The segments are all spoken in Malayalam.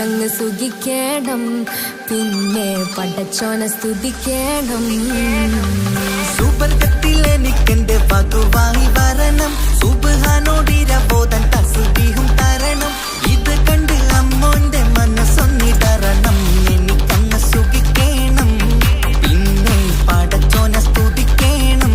എനിക്കങ്ങ് സുഖിക്കണം, പിന്നെ പടച്ചോനെ സ്തുതിക്കണം. സുബർഗത്തിൽ എനിക്കെന്റെ വധുവായി വരണം, സുബ്ഹാനോടിരബോധൻ തസ്ബീഹും തരണം. ഇത് കണ്ട് അമ്മോന്റെ മനസ്സൊന്നിടറണം, എനിക്കങ്ങ് സുഖിക്കണം, പിന്നെ പടച്ചോനെ സ്തുതിക്കണം.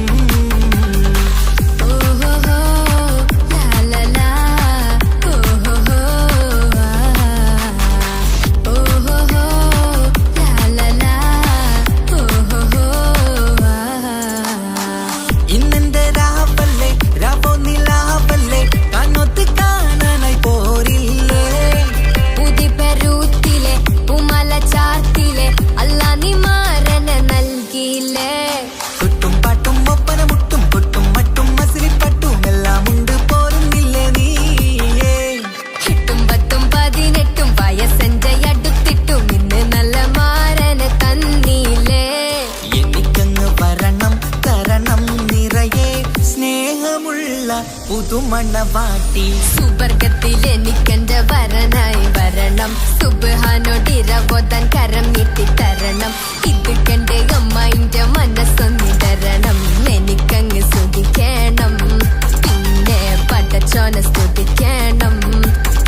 പുതുമണവാട്ടി സുബർഗത്തിൽ എനിക്കെന്റെ വരനായി വരണം, സുബ്ഹാനോടിരബോധൻ കരം നീട്ടി തരണം. ഇത് കണ്ട് അമ്മന്റെ മനസ്സൊന്നിടരണം, എനിക്കങ്ങ് സുഖിക്കണം, പിന്നെ പടച്ചോനെ സ്തുതിക്കണം.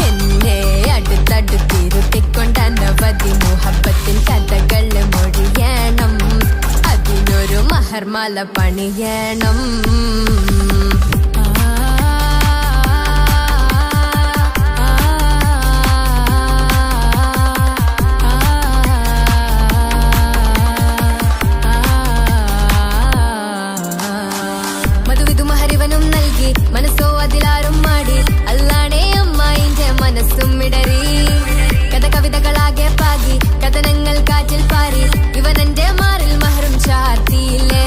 എന്നെ അടുത്തടുത്തിരുത്തിക്കൊണ്ട് അനവധി മുഹബത്തിൻ കഥകൾ മൊഴിയണം, അതിനൊരു മഹർമാല പണിയണം. മനസ്സോ അതിലാരും മാടി, അല്ലാണേ അമ്മായിന്റെ മനസ്സും ഇടറി. കവിതകളാകെ പാകി, കഥനങ്ങൾ കാറ്റിൽ പാറി, ഇവനെന്റെ മാറിൽ മഹറും ചാർത്തിയില്ലേ.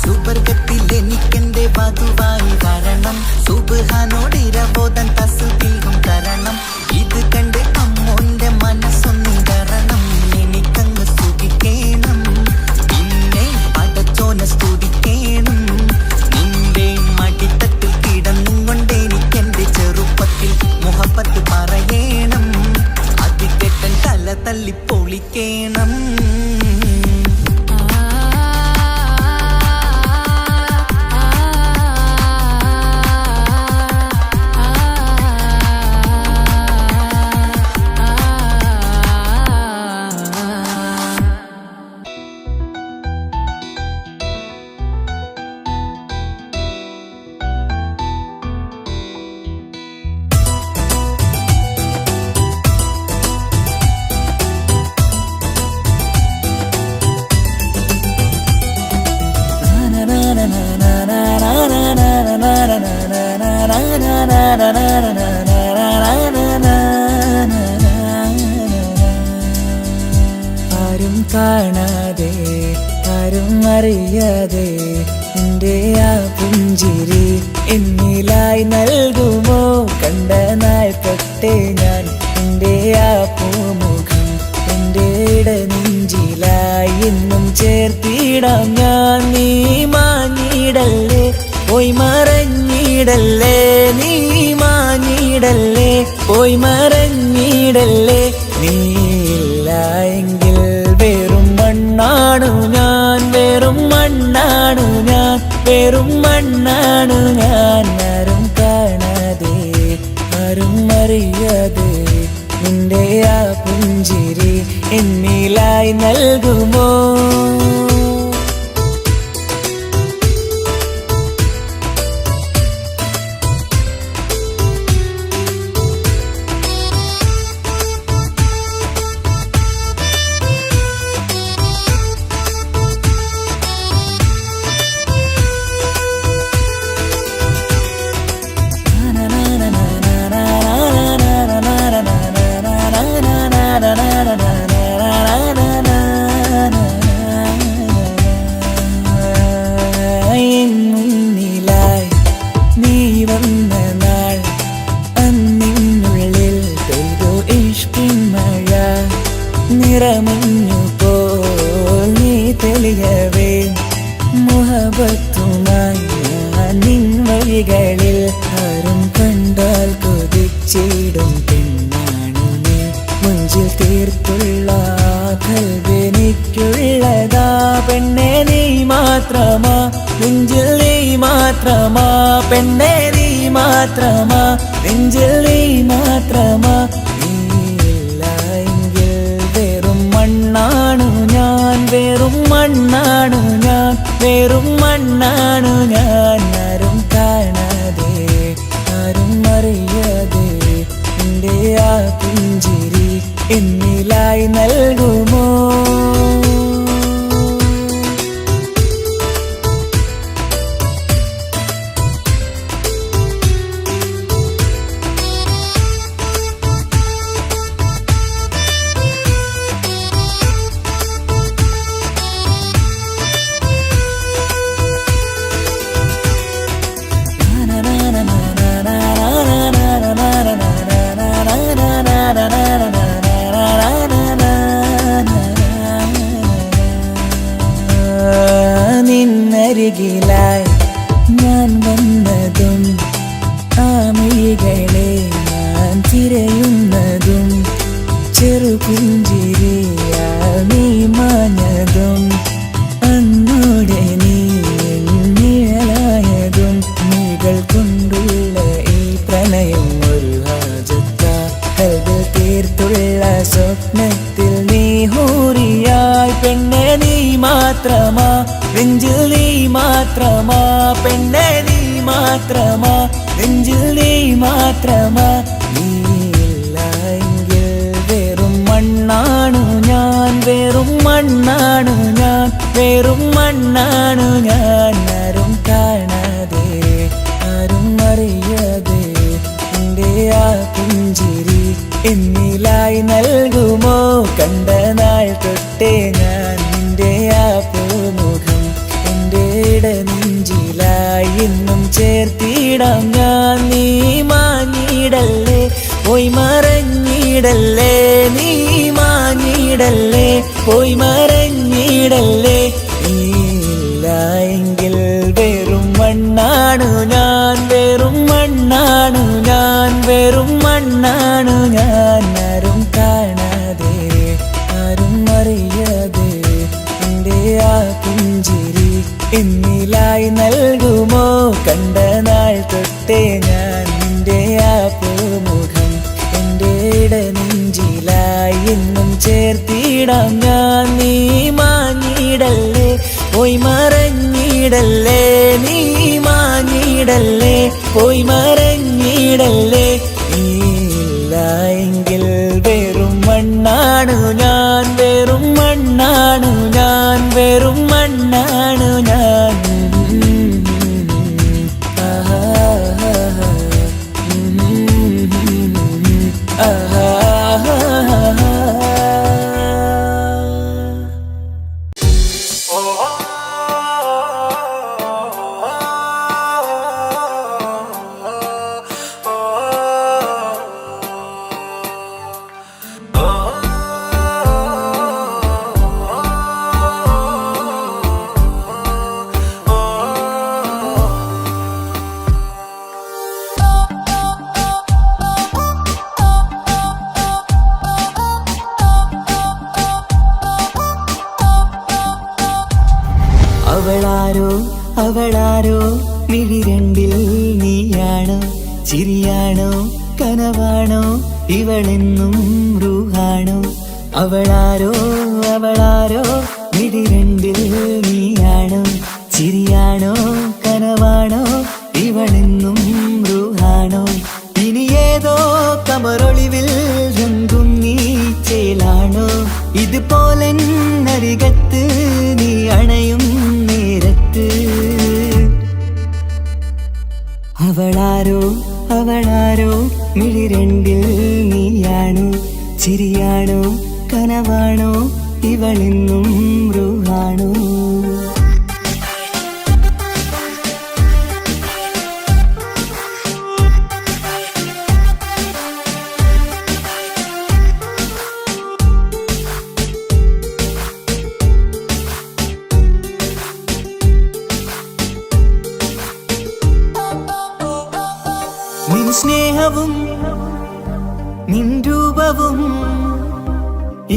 സുബർഗത്തിൽ എനിക്കെന്റെ വധുവായി വരണം, സുബ്ഹാനോടിരബോധൻ തസ്ബീഹും തരണം. ഇത് കണ്ട് അമ്മോന്റെ മനസ്സൊന്നിടറണം, എനിക്കങ്ങ് സുഖിക്കണം, പിന്നെ പടച്ചോനെ സ്തുതിക്കണം. നിന്റെ മടിത്തട്ടിൽ കിടന്നും കൊണ്ട് എനിക്കെന്റെ ചെറുപ്പത്തിൽ മുഹബത്ത് പറയണം, അത് കേട്ടൻ തല തല്ലി പൊളിക്കണം. ആരും കാണാതെ ആരും അറിയാതെ എൻ്റെ ആ പുഞ്ചിരി എന്നിലായി നൽകുമോ? കണ്ട നാൾപ്പെട്ടേ ഞാൻ എൻ്റെ ആ പൂമുഖം എൻ്റെ ഇടനെഞ്ചിലായി എന്നും ചേർത്തിടാം ഞാൻ. നീ മാഞ്ഞിടല്ലേ, പോയി മറഞ്ഞിടല്ലേ, നീ മാഞ്ഞിടല്ലേ, പോയി മറഞ്ഞിടല്ലേ. നീയില്ല എങ്കിൽ വെറും മണ്ണാണു ഞാൻ, വെറും മണ്ണാണു ഞാൻ, വെറും മണ്ണാണു ഞാൻ. ആരും കാണാതെ ആരും അറിയാതെ നിന്റെ ആ പുഞ്ചിരി എന്നിലായി നൽകുമോ? വന്ന നാൾ അന്നിനുള്ളിൽ പെയ്തു ഇഷ്കിൻ മഴ നിറമഞ്ഞു പോൽ നീ തെളിയവേ മുഹബത്തുമായി ഞാൻ നിൻ വഴികളിൽ ആരും കണ്ടാൽ കൊതിച്ചിടും പെണ്ണാണു നീ മുഞ്ചിൽ തീർത്തുള്ള കൽവെനിക്കുള്ളതാ പെണ്ണെ നീ മാത്രമാ നെഞ്ചിൽ നീ മാത്രമാ പെണ്ണെ നീ മാത്രമാ നെഞ്ചിൽ നീ മാത്രമാ നീയില്ല എങ്കിൽ വെറും മണ്ണാണു ഞാൻ വെറും മണ്ണാണു ഞാൻ വെറും മണ്ണാണു ഞാൻ ആരും കാണാതെ ആരും അറിയാതെ എൻ്റെ ആ പുഞ്ചിരി എന്നിലായി നൽകുമോ നിന്നരികിലായി ഞാൻ വന്നതും ആ മിഴികളെ ഞാൻ തിരയുന്നതും ചെറുപുഞ്ചിരിയാൽ നീ മാഞ്ഞതും അന്നോടെ നീ നിഴലായതും നീകൾ കൊണ്ടുള്ള ഈ പ്രണയം ഒരു ഹാജത്ത കൽവിൽ തീർത്തുള്ള സ്വപ്നത്തിൽ നീ ഹൂറിയായി പെണ്ണെ നീ മാത്രമാ നെഞ്ചിൽ നീ മാത്രമാ പെണ്ണെ നീ മാത്രമാ നെഞ്ചിൽ നീ മാത്രമാ നീയില്ല എങ്കിൽ വെറും മണ്ണാണു ഞാൻ വെറും മണ്ണാണു ഞാൻ വെറും മണ്ണാണു ഞാൻ ആരും കാണാതെ ആരും അറിയാതെ എൻ്റെ ആ പുഞ്ചിരി എന്നിലായി നൽകുമോ കണ്ട നാൾ തൊട്ടേ ഞാൻ നിന്റെ ആ പൂമുഖം എൻ്റെ ഇടനെഞ്ചിലായി എന്നും ചേർത്തിടാം ഞാൻ നീ മാഞ്ഞിടല്ലേ പോയി മറഞ്ഞിടല്ലേ നീ മാഞ്ഞിടല്ലേ പോയി മറഞ്ഞിടല്ലേ നീയില്ല എങ്കിൽ വെറും മണ്ണാണു ഞാൻ വെറും മണ്ണാണു ഞാൻ വെറും മണ്ണാണു ഞാൻ ആരും കാണാതെ ആരും അറിയാതെ എൻ്റെ ആ പുഞ്ചിരി എന്നിലായി നൽകുമോ കണ്ട നാൾ തൊട്ടേ ഞാൻ നിന്റെ ആ പൂമുഖം എൻ്റെ ഇടനെഞ്ചിലായി എന്നും ചേർത്തിടാം ഞാൻ നീ മാഞ്ഞിടല്ലേ പോയി മറഞ്ഞിടല്ലേ നീ മാഞ്ഞിടല്ലേ പോയി മറഞ്ഞിടല്ലേ നീയില്ല എങ്കിൽ വെറും മണ്ണാണു ഞാൻ വെറും മണ്ണാണു ഞാൻ വെറും മണ്ണാണു ഞാൻ അവളാരോ അവളാരോ മിഴിരണ്ടിൽ നീയാണോ ചിരിയാണോ കനവാണോ ഇവളെന്നും റൂഹാണോ അവളാരോ അവളാരോ മിഴിരണ്ടിൽ നീയാണോ ചിരിയാണോ കനവാണോ ഇവളെന്നും റൂഹാണോ ഇനി ഏതോ കമറൊളിവിൽ രംഗും നീ ചേലാണോ ഇതുപോലെ നരികത്ത് നീ അണയും നേരത്ത് അവളാരോ അവളാരോ മിഴിരണ്ടിൽ നീയാണോ ചിരിയാണോ കനവാണോ ഇവളെന്നും റൂഹാണോ നിൻ സ്നേഹവും നിൻ രൂപവും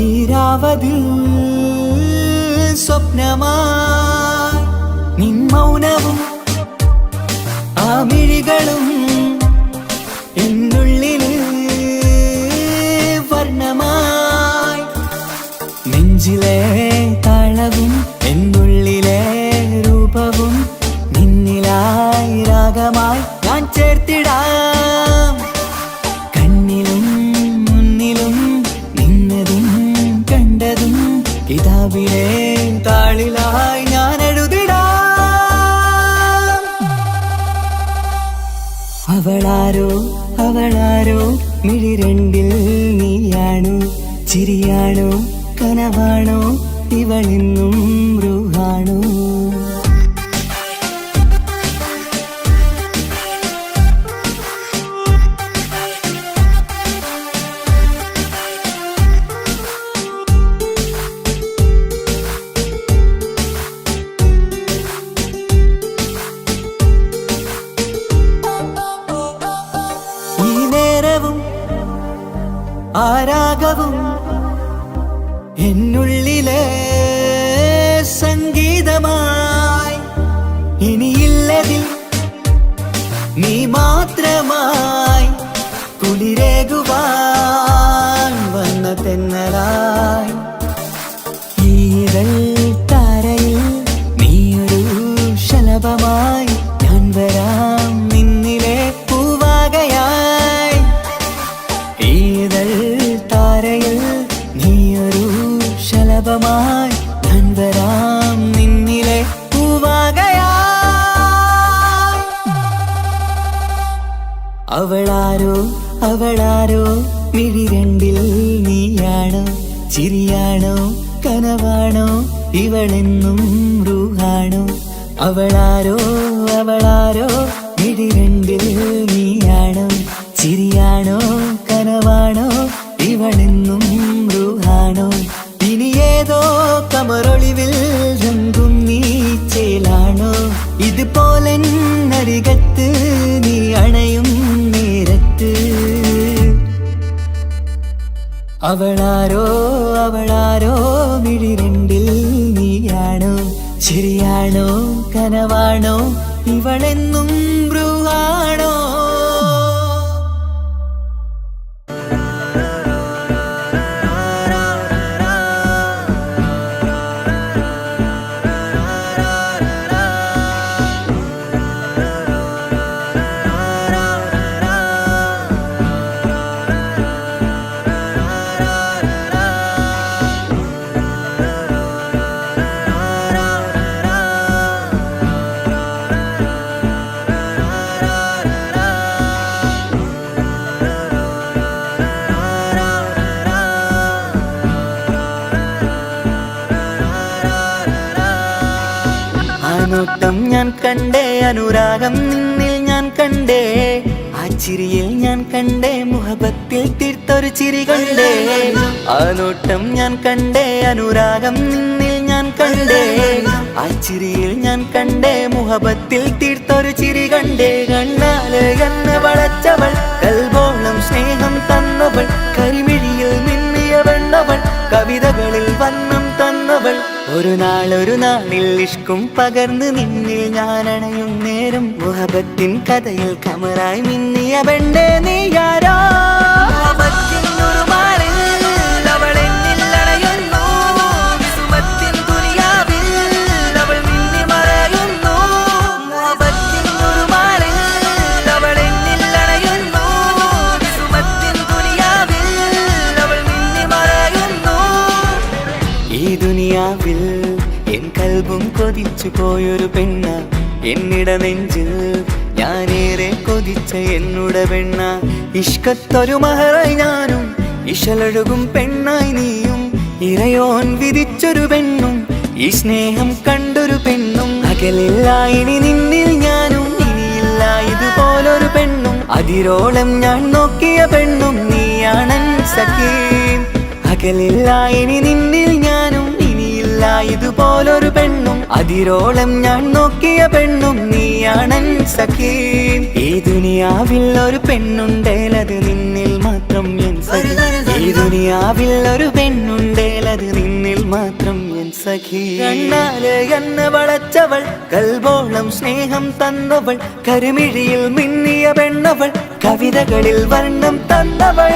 ഈരാവതിൽ സ്വപ്നമായി നിൻ മൗനവും ആ മിഴികളും എന്നുള്ളിൽ വർണ്ണമായി നെഞ്ചിലെ താളവും എന്നുള്ളിലെ രൂപവും നിന്നിലായി രാഗമായി ഞാൻ ചേർത്തിടാം കണ്ണിലും മുന്നിലും നിന്നതും കണ്ടതും കിതാബിലെ താളിലായി ഞാൻ എഴുതിടാം അവളാരോ അവളാരോ മിഴിരണ്ടിൽ നീയാണോ ചിരിയാണോ കനവാണോ ഇവളെന്നും റൂഹാണോ ഈ നേരവും ആരാഗവും എന്നുള്ളിലെ സംഗീതമായി ഇനിയില്ലതിൽ നീ മാത്രമായി കുളിരേകുവാൻ വന്ന തെന്നലായി ഈതൽ താരയിൽ നീയൊരു ശലഭമായി ഞാൻ വരാം നിന്നിലെ പൂവാകയായി ഈതൽ താരയിൽ നീയൊരു ശലഭമായി ഞാൻ വരാം നിന്നിലെ പൂവാകയായി അവളാരോ അവളാരോ മിഴിരണ്ടിൽ നീയാണോ ചിരിയാണോ കനവാണോ ഇവളെന്നും റൂഹാണോ അവളാരോ അവളാരോ മിഴിരണ്ടിൽ നീയാണോ ചിരിയാണോ കനവാണോ ഇവളെന്നും റൂഹാണോ ഇനി ഏതോ കമറൊളിവിൽ രംഗും നീ ചേലാണോ ഇതുപോലെ നരികത്ത് നീ അണയും നേരത്ത് അവളാരോ അവളാരോ മിഴിരണ്ടിൽ നീയാണോ ശരിയാണോ കനവാണോ ഇവളെന്നും ബ്രൂഹാണോ നോട്ടം ഞാൻ കണ്ടേ അനുരാഗം നിന്നിൽ ഞാൻ കണ്ടേ ആ ചിരിയിൽ ഞാൻ കണ്ടേ മുഹബത്തിൽ തീർത്തൊരു ചിരി കണ്ടേ ആ നോട്ടം ഞാൻ കണ്ടേ അനുരാഗം നിന്നിൽ ഞാൻ കണ്ടേ ആ ചിരിയിൽ ഞാൻ കണ്ടേ മുഹബത്തിൽ തീർത്തൊരു ചിരി കണ്ടേ കണ്ണാല് എന്നെ വളച്ചവൾ കൽബോളം സ്നേഹം തന്നവൾ കരിമിഴിയിൽ മിന്നിയ വെണ്ണവൾ കവിതകളിൽ വന്നം തന്നവൾ ഒരു നാളിൽ ഇഷ്കും പകർന്ന് നിന്നിൽ ഞാൻ അണയും നേരം മുഹബത്തിൻ കഥയിൽ കമറായി മിന്നിയ പെണ്ണേ നീയാരോ എൻ കൽബും കൊതിച്ചു പോയൊരു പെണ്ണ എന്നിട നെഞ്ചിൽ ഞാനേറെ കൊതിച്ച എന്നുട പെണ്ണ ഇഷ്കത്തൊരു മഹറായി ഞാനും ഇശലൊഴുകും പെണ്ണായി നീയും ഇറയോൻ വിധിച്ചൊരു പെണ്ണും ഈ സ്നേഹം കണ്ടൊരു പെണ്ണും അകലില്ല ഇനി നിന്നിൽ ഞാനും ഇനിയില്ല ഇതുപോലൊരു പെണ്ണും അതിരോളം ഞാൻ നോക്കിയ പെണ്ണും നീയാണൻ സഖീ അകലില്ല ഇനി നിന്നിൽ ഞാനും ഇനിയില്ല ലോകത്തില്ല ഇതുപോലൊരു പെണ്ണും, അതിരോളം ഞാൻ നോക്കിയ പെണ്ണും നീയാണൻ സഖി. ഈ ദുനിയാവിൽ ഒരു പെണ്ണുണ്ടേലത് നിന്നിൽ മാത്രം എൻ സഖി. ഈ ദുനിയാവിൽ ഒരു പെണ്ണുണ്ടേലത് നിന്നിൽ മാത്രം എൻ സഖി. കണ്ണാലെ എന്നെ വളച്ചവൾ, കൽബോളം സ്നേഹം തന്നവൾ, കരുമിഴിയിൽ മിന്നിയ പെണ്ണവൾ, കവിതകളിൽ വർണ്ണം തന്നവൾ.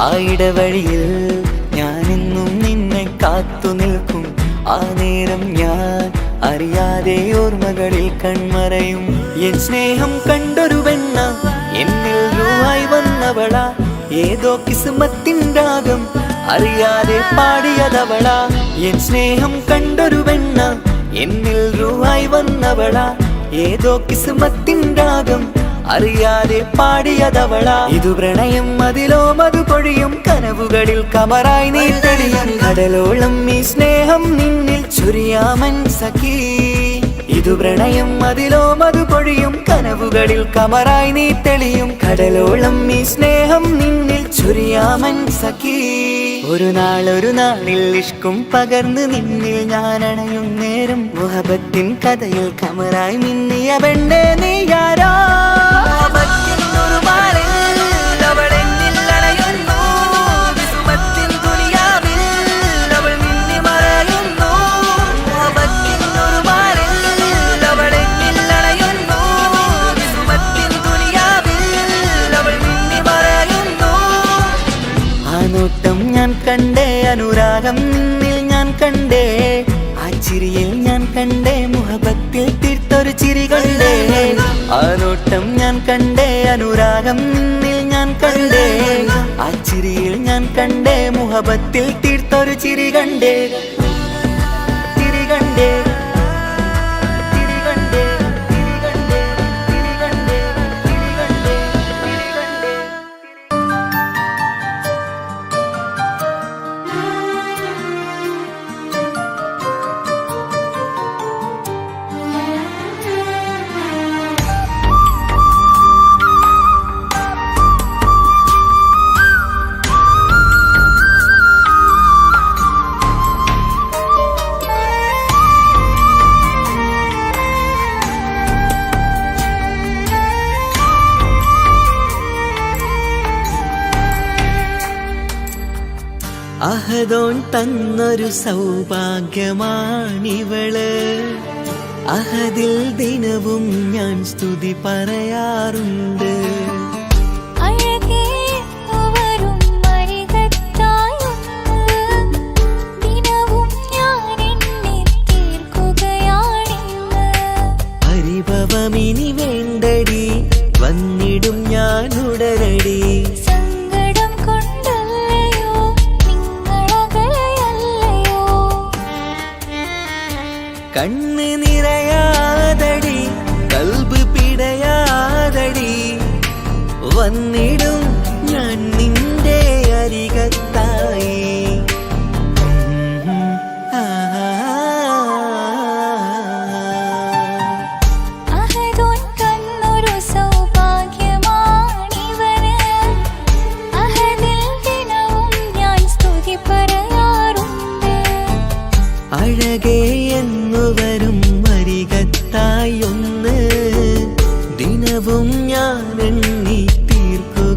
ആ ഇടവഴിയിൽ ഞാനെന്നും നിന്നെ കാത്തു നിൽക്കും. ആ നേരം ഞാൻ അറിയാതെ ഓർമ്മകളിൽ കൺമറയും. എൻ സ്നേഹം കണ്ടൊരു പെണ്ണ എന്നിൽ രൂപായി വന്നവളാ, ഏതോ കിസ്മത്തിൻ രാഗം അറിയാതെ പാടിയതവളാ. എൻ സ്നേഹം കണ്ടൊരു പെണ്ണ എന്നിൽ രൂപായി വന്നവളാ, ഏതോ കിസ്മത്തിൻ രാഗം അറിയാതെ പാടിയതവളാ. ഇതു പ്രണയം അതിലോ മധു പൊഴിയും, കനവുകളിൽ കമറായി നീ തെളിയും. കടലോളം ഈ സ്നേഹം നിന്നിൽ ചൊരിയാമൻ സഖി. ഇതു പ്രണയം അതിലോ മധു പൊഴിയും, കനവുകളിൽ കമറായി നീ തെളിയും. കടലോളം ഈ സ്നേഹം നിന്നിൽ ചൊരിയാമൻ സഖി. ഒരു നാളിൽ ഇഷ്കും പകർന്ന് നിന്നിൽ ഞാൻ അണയും നേരം, മുഹബത്തിൻ കഥയിൽ കമറായി മിന്നിയ പെണ്ണേ നീയാരാ. ഞാൻ കണ്ടേ അനുരാഗം നിന്നിൽ ഞാൻ കണ്ടേ, ആ ചിരിയിൽ ഞാൻ കണ്ടേ മുഹബത്തിൽ തീർത്തൊരു ചിരി കണ്ടേ. ആ നോട്ടം ഞാൻ കണ്ടേ അനുരാഗം നിന്നിൽ ഞാൻ കണ്ടേ, ആ ചിരിയിൽ ഞാൻ കണ്ടേ മുഹബത്തിൽ തീർത്തൊരു ചിരി കണ്ടേ. ചിരി കണ്ടേ. അഹദോൻ തന്നൊരു സൗഭാഗ്യമാണിവള്, അഹദിൽ ദിനവും ഞാൻ സ്തുതി പറയാറുണ്ട്. പരിഭവമിനി വേണ്ടടി, വന്നിടും ഞാൻ ഉടനടി. കണ്ണ് നിറയാതടി, കൽബ് പിടയാതടി, വന്നിടും ഞാൻ നിന്റെ അരികത്തായി. അഴകേ എന്നു വരും അരികത്തായി ഒന്ന്, ദിനവും ഞാൻ എണ്ണി തീർക്കുക.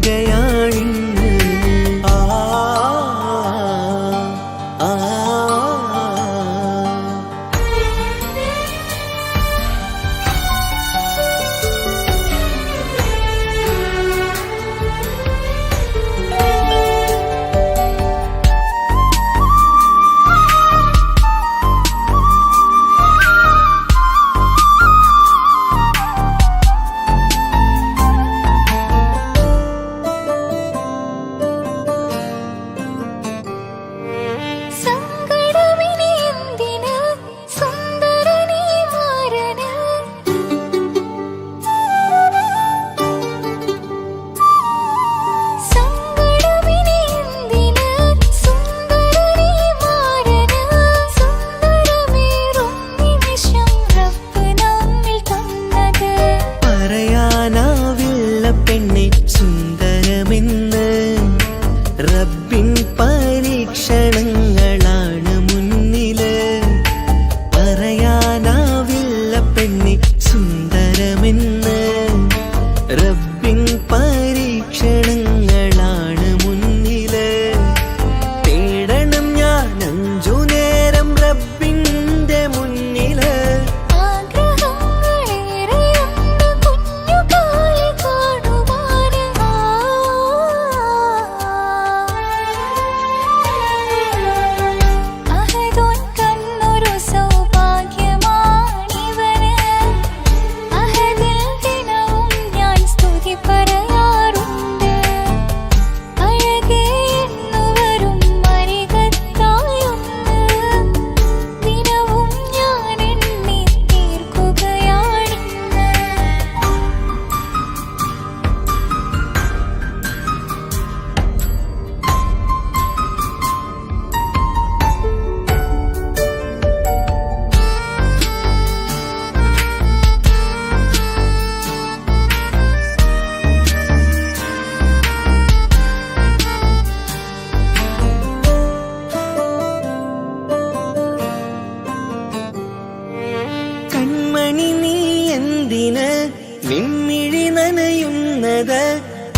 നിൻമിഴി നനയുന്നത്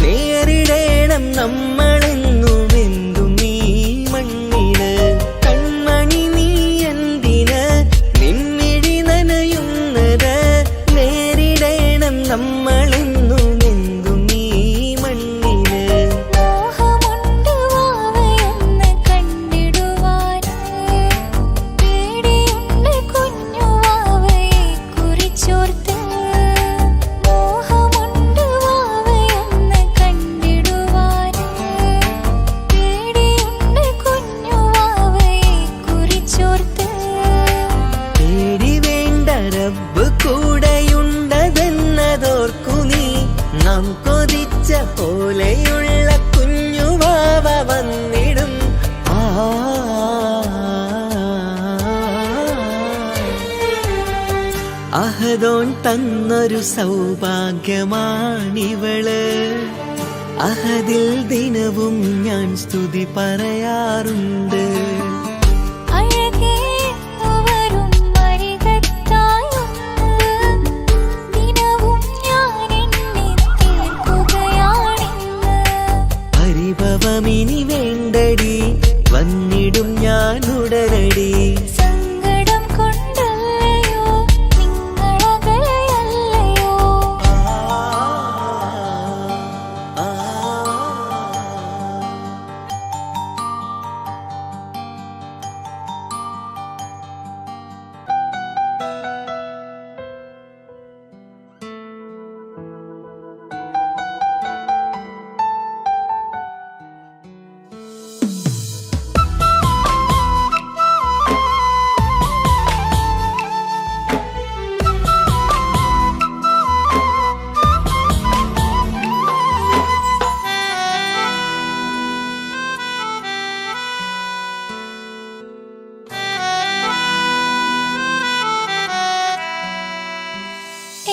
നേരിടേണം നമ്മളെന്നുമെന്തും നീ മണ്ണില്. കൺമണി നീ എന്തിന് നിൻമിഴി നനയുന്നത് നേരിടേണം നമ്മളെന്നുമെന്തും നീ മണ്ണില്. മോഹമുണ്ട് വാവയൊന്ന് കണ്ടിടുവാൻ, പേടിയുണ്ട് കുഞ്ഞു വാവയെ കുറിച്ചോർത്ത്. മോഹമുണ്ട് വാവയൊന്ന് കണ്ടിടുവാൻ, പേടിയുണ്ട് കുഞ്ഞു വാവയെ കുറിച്ചോർത്ത്. പേടി വേണ്ട റബ്ബ് കൂടെയുണ്ടതെന്നതോർക്കു നീ. നാം കൊതിച്ച പോലെയുള്ള കുഞ്ഞുവാവ വന്നിടും. അഹദോൻ തന്നൊരു സൗഭാഗ്യമാണിവള്. അഹദിൽ ദിനവും ഞാൻ സ്തുതി പറയാറുണ്ട്. അഴകേ വരും അരികത്തായൊന്ന്, ദിനവും ഞാൻ എണ്ണി തീർക്കുകയാണിന്ന്. പരിഭവമിനി വേണ്ടടി, വന്നിടും ഞാൻ ഉടനടി. സങ്കടം കൊണ്ടല്ലയോ നിങ്ങളകലെയല്ലയോ.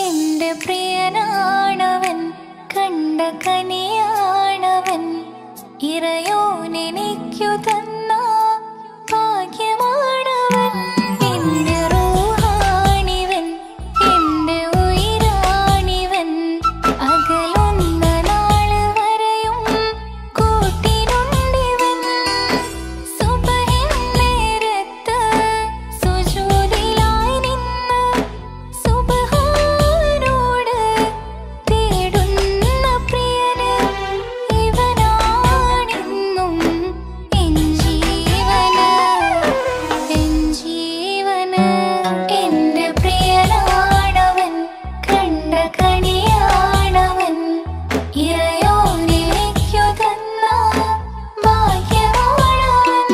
എന്റെ പ്രിയനാണവൻ, കണ്ട കനിയാണവൻ, ഇറയോനെനിക്കു തന്ന ഭാഗ്യമാണവൻ. എന്റെ റൂഹാണിവൻ, എന്റെ ഉയിരാണിവൻ, അകലുന്ന നാള് വരെയും കൂട്ടിനുണ്ടിവൻ. സുബഹിൻ നേരത്ത് സുജൂദിലായി നിന്ന് സുബ്ഹാനോട് തേടുന്ന പ്രിയന് ഇവനാണെന്നും എൻ ജീവന്, എൻ ജീവന്. എന്റെ പ്രിയനാണവൻ, കണ്ട കനിയാണവൻ, ഇറയോനെനിക്കു തന്ന ഭാഗ്യമാണവൻ.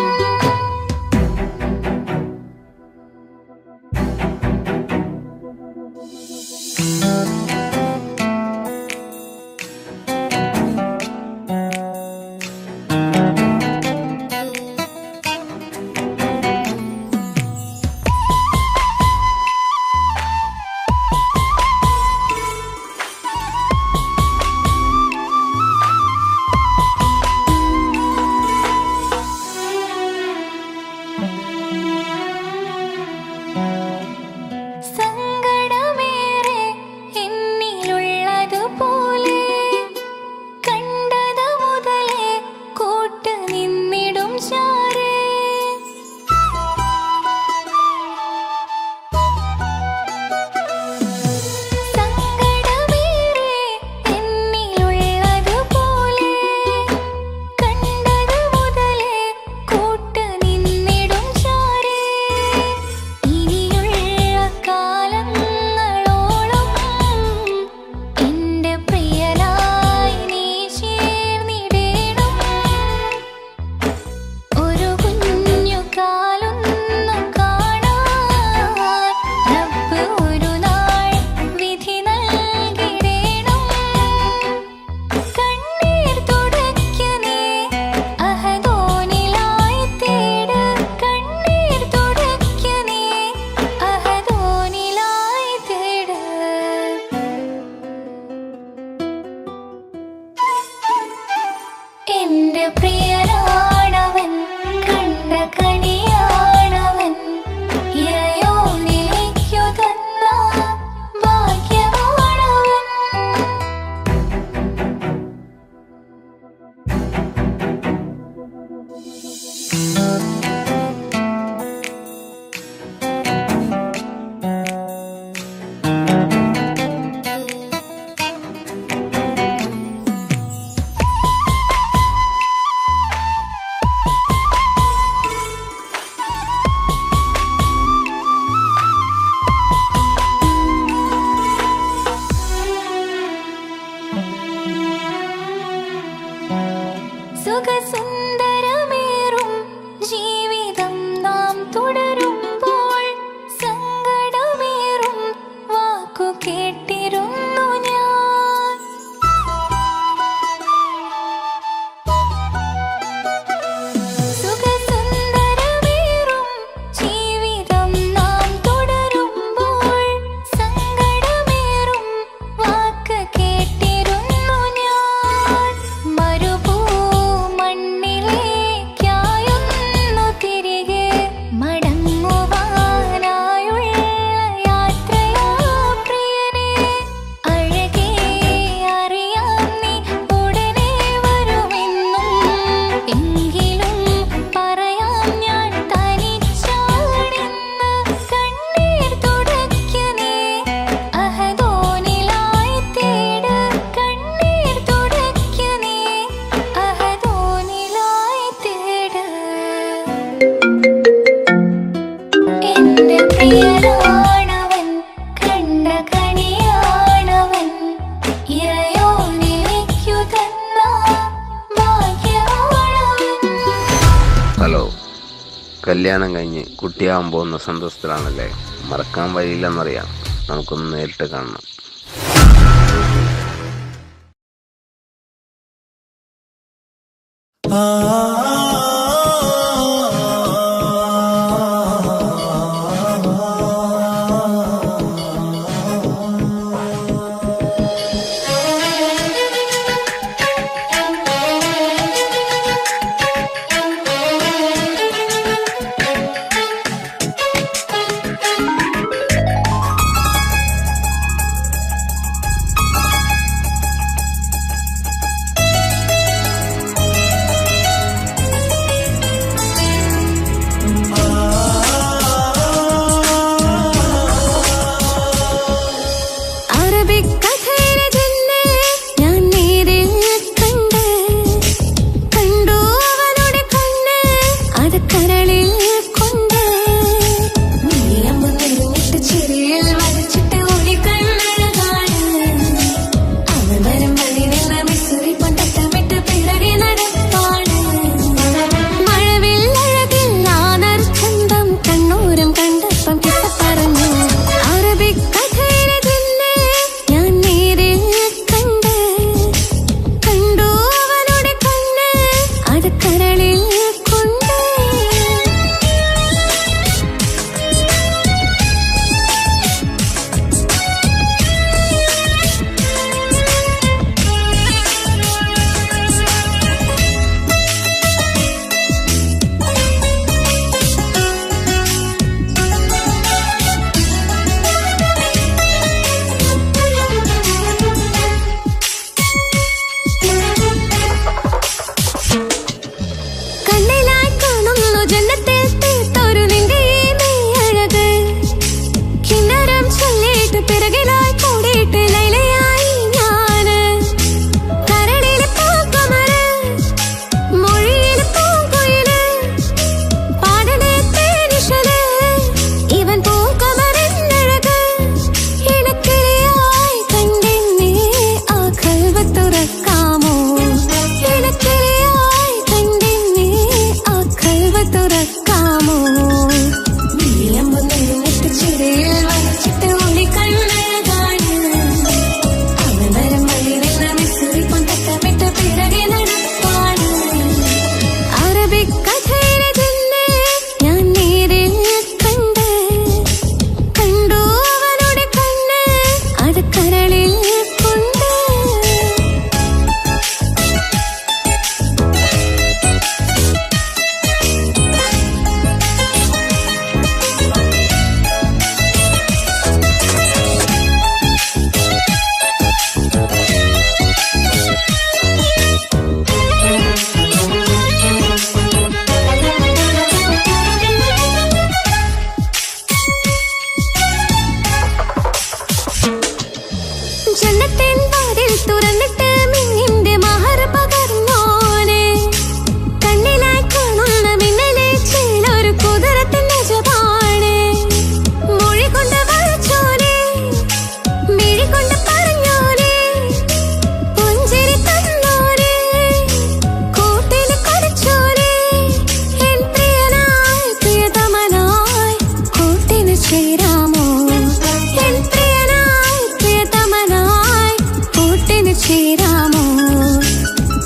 സങ്കടമേറെ കേട്ടിരുന്നു ഞാൻ. സുഖസുന്ദരമേറും ജീവിതം നാം തുടരുമ്പോൾ സങ്കടമേറും വാക്ക് കേട്ടിരുന്നു ഞാൻ. മരുഭൂമണ്ണിലേക്കായൊന്നു തിരികെ മടങ്ങുവാനായുള്ള യാത്രയാ പ്രിയനേ. അഴകേ അറിയാം നീ ഉടനെ വരുമെന്നും. എങ്കിലും പറയാം ഞാൻ തനിച്ചാണെന്ന്. കണ്ണീർ തുടയ്ക്ക നീ അഹദോനിലായി തേട്. കണ്ണീർ തുടയ്ക്ക നീ അഹദോനിലായി തേട്. എന്റെ പ്രിയനാണവൻ, കണ്ട കണിയാണവൻ, ഇറയോനെനിക്കു തന്ന ഭാഗ്യമാണവൻ. ഹലോ, കല്യാണം കഴിഞ്ഞ് കുട്ടിയാവാൻ പോകുന്ന സന്തോഷത്തിലാണല്ലേ? മറക്കാൻ വഴിയില്ലെന്നറിയാം. നമുക്കൊന്ന് നേരിട്ട് കാണണം. അറബിക്കഥയിലെ ജിന്നെ ഞാൻ നേരിൽ കണ്ട്. കണ്ടു അവനുടെ കണ്ണ്, അത് കരളിൽ കൊണ്ട്. നീലമ്പ് നിറഞ്ഞിട്ട് ചിരിയിൽ വരച്ചിട്ട് ഒളി കണ്ണഴകാണ്. അവൻ വരും വഴി നിന്ന് മിസ്സുറി പൊന്തട്ടമിട്ട് പിറകെ നടപ്പാണ്. മഴവില്ലഴകിൽ നാനർ ചന്തം കണ്ണൂരം കണ്ടപ്പം കിട്ട പറഞ്ഞു. അറബിക്കഥയിലെ ജിന്നെ ഞാൻ നേരിൽ കണ്ട്. കണ്ടു അവനുടെ കണ്ണ്, അത് കരളിൽ കൊണ്ട്. കണ്ണിലായി കാണുന്നു ജന്നത്തിൽ തീർത്തൊരു നിന്റെ ഈ മെയ്യഴക്. കിന്നരം ചൊല്ലിയിട്ട് പിറകിലായി കൂടിയിട്ട് ലൈലയായി ഞാന്. കരളിലെ പൂക്കുമര്, മൊഴിയിലെ പൂങ്കുയില്, പാടലെ തേനിശല്, ഇവൻ പൂക്കുമരെന്നഴക്. ഇണക്കിളിയായി കണ്ടെന്നെ ആ കൽവ് തുറക്കാമോ? ഇണക്കിളിയായി കണ്ടെന്നെ ആ കൽവ് തുറക്കാമോ? നീലമ്പ് നിറഞ്ഞിട്ട് ചിരിയിൽ വരച്ചിട്ട് ഒളി കണ്ണഴകാണ്. അവൻ വരും വഴി നിന്ന് മിസ്സുറി പൊന്തട്ടമിട്ട് പിറകെ നടപ്പാണ്. അറബിക്കഥയിലെ ജിന്നെ ഞാൻ നേരിൽ കണ്ട്. കണ്ടു അവനുടെ കണ്ണ്, അത് കരളിൽ കൊണ്ട്. ജന്നത്തിൻ വാതിൽ തുറന്നിട്ട് മിന്നിന്റെ മഹർ പകർന്നോനെ. കണ്ണിലായി കാണുന്ന മിന്നലെ ചേലൊരു കുതിരത്തിന്റെ ജപാണ്. മൊഴി കൊണ്ട് വരച്ചോനെ, മിഴി കൊണ്ട് പറഞ്ഞോനെ, പുഞ്ചിരി തന്നോനെ, കൂട്ടിൽ കടിച്ചോനെ. എൻ പ്രിയനായി പ്രിയതമനായി കൂട്ടിന് ചേരാമോ? എൻ പ്രിയനായി ചേരാമോ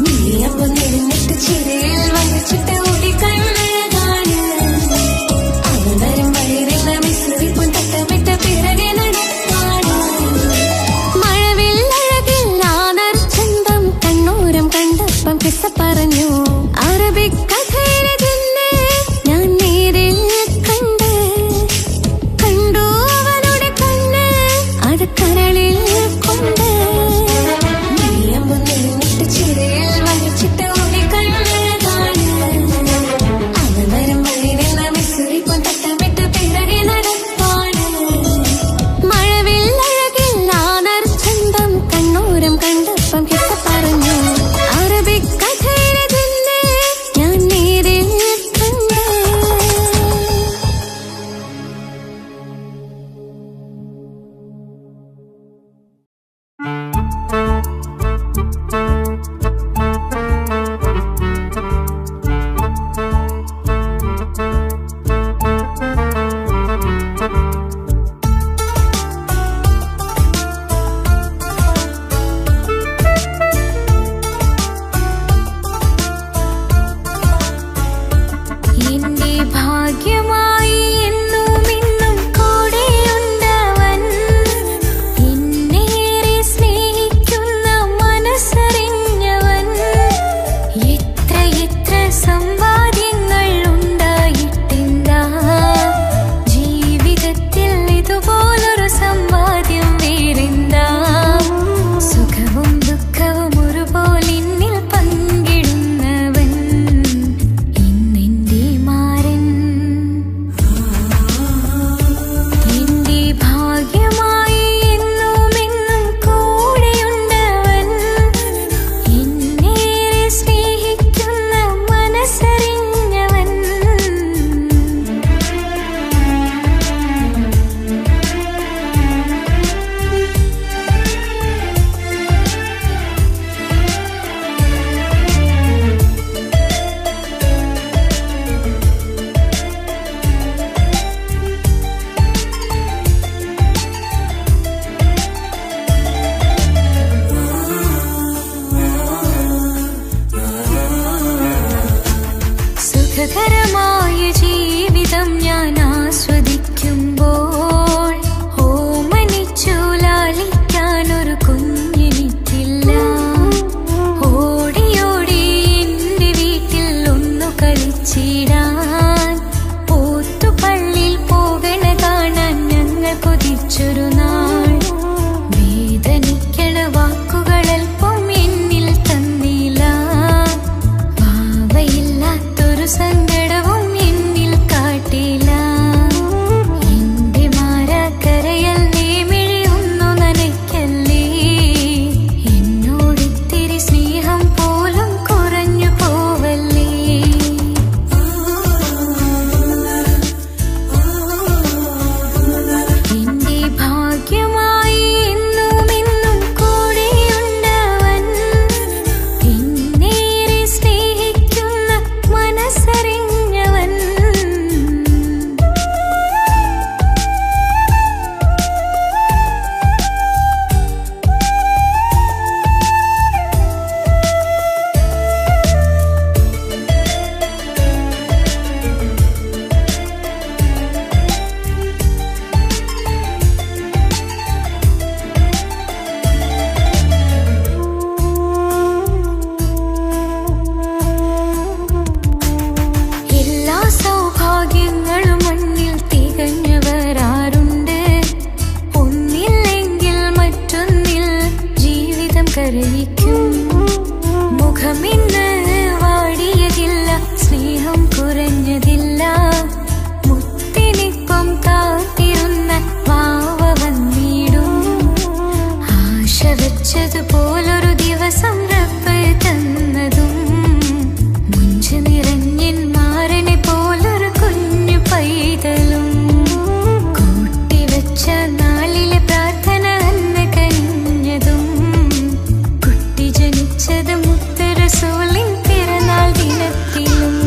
നീയമ്പോ നിന്നിട്ട് ചിരയിൽ വരച്ചിട്ട് ഓടിക്കണ്ണഴകാണ് അവതരം വഴിവെള്ള മിശ്രിപ്പും തട്ടമിട്ട പിറകെ നടക്കാണ് മഴവില്ലഴകിൽ നാദർ ചന്തം കണ്ണൂരം കണ്ടപ്പം കിസ്സ പറഞ്ഞു അറബിക് കഥയിലെ തന്നെ ഞാൻ നേരിൽ കണ്ടു അവനുടെ കണ്ണ് അത് കരളിൽ കൊണ്ട് നീയമ്പോ നിന്നിട്ട് ചിരയിൽ വരച്ചിട്ട് ഓടിക്കണ്ണഴകാണ് അവതരം വഴിവെള്ള മിശ്രിപ്പും തട്ടമിട്ട് പിറകെ നടപ്പാണ് മഴവില്ലഴകിൽ നാദർ ചന്തം കണ്ണൂരം കണ്ടപ്പം കിസ്സ പറഞ്ഞു അറബിക് കഥയിലെ തന്നെ ഞാൻ നേരിൽ കണ്ട് എന്റെ ഭാഗ്യമായി എന്നും ഇന്നും കൂടെയുണ്ടവൻ എന്നേറെ സ്നേഹിക്കുന്ന മനസ്സറിഞ്ഞവൻ എത്ര എത്ര സമ്പാദ്യങ്ങൾ ഉണ്ടായിട്ടില്ല ജീവിതത്തിൽ ഇതുപോലൊരു സമ്പാദ്യം വേറെന്താ സുഖവും ദുഃഖവും ഒരുപോലെ എന്നിൽ പങ്കിടുന്നവൻ ഇന്നെന്റെ മാരൻ എന്റെ ഭാഗ്യമായി എന്നും എന്നും കൂടെയുണ്ടവൻ എന്നേറെ സ്നേഹിക്കുന്ന മനസ്സറിഞ്ഞവൻ സുഖകരമായ ജീവിതം ഞാൻ ആസ്വദിക്കുമ്പോൾ ഓമനിച്ചു ലാളിക്കാനൊരു കുഞ്ഞെനിക്കില്ല ഓടി ഓടി എന്റെ വീട്ടിൽ ഒന്നു കളിച്ചിടാൻ പോത്തുപള്ളിയിൽ പോകണ കാണാൻ ഞങ്ങൾ കൊതിച്ചൊരു നാൾ വേദനിക്കണ വാക്കുകളൽപ്പം എന്നിൽ തന്നില്ല ഭാവയില്ലാത്തൊരു സങ്കടവും എന്നിൽ കാട്ടില്ല എന്റെ മാരാക്കരയല്ലേ മിഴിയൊന്നു നനയ്ക്കല്ലേ എന്നോടിത്തിരി സ്നേഹം പോലും കുറഞ്ഞു പോവല്ലേ എന്റെ ഭാഗ്യമായി എന്നും എന്നും കൂടെയുണ്ടവൻ എന്നേറെ സ്നേഹിക്കുന്ന മനസ്സറിഞ്ഞവൻ എല്ലാ സൗഭാഗ്യങ്ങളും മണ്ണിൽ തികഞ്ഞവരാരുണ്ട് ഒന്നില്ലെങ്കിൽ മറ്റൊന്നിൽ ജീവിതം കരയിക്കും മുഖമിന്ന് വാടിയതില്ല സ്നേഹം കുറഞ്ഞതില്ല മുത്തിനിപ്പം കാത്തിരുന്ന വാവ വന്നിടും ആശ വെച്ചതുപോലൊരു ദിവസം റബ്ബ് തന്നതും മുഞ്ചു നിറഞ്ഞൻ മാരനെ പോലൊരു കുഞ്ഞു പൈതലും കൂട്ടിവെച്ച നാളിലെ പ്രാർത്ഥന അന്ന് കനിഞ്ഞതും കുട്ടി ജനിച്ചത് മുത്ത് റസൂലിൻ പിറന്നാൾ ദിനത്തിലും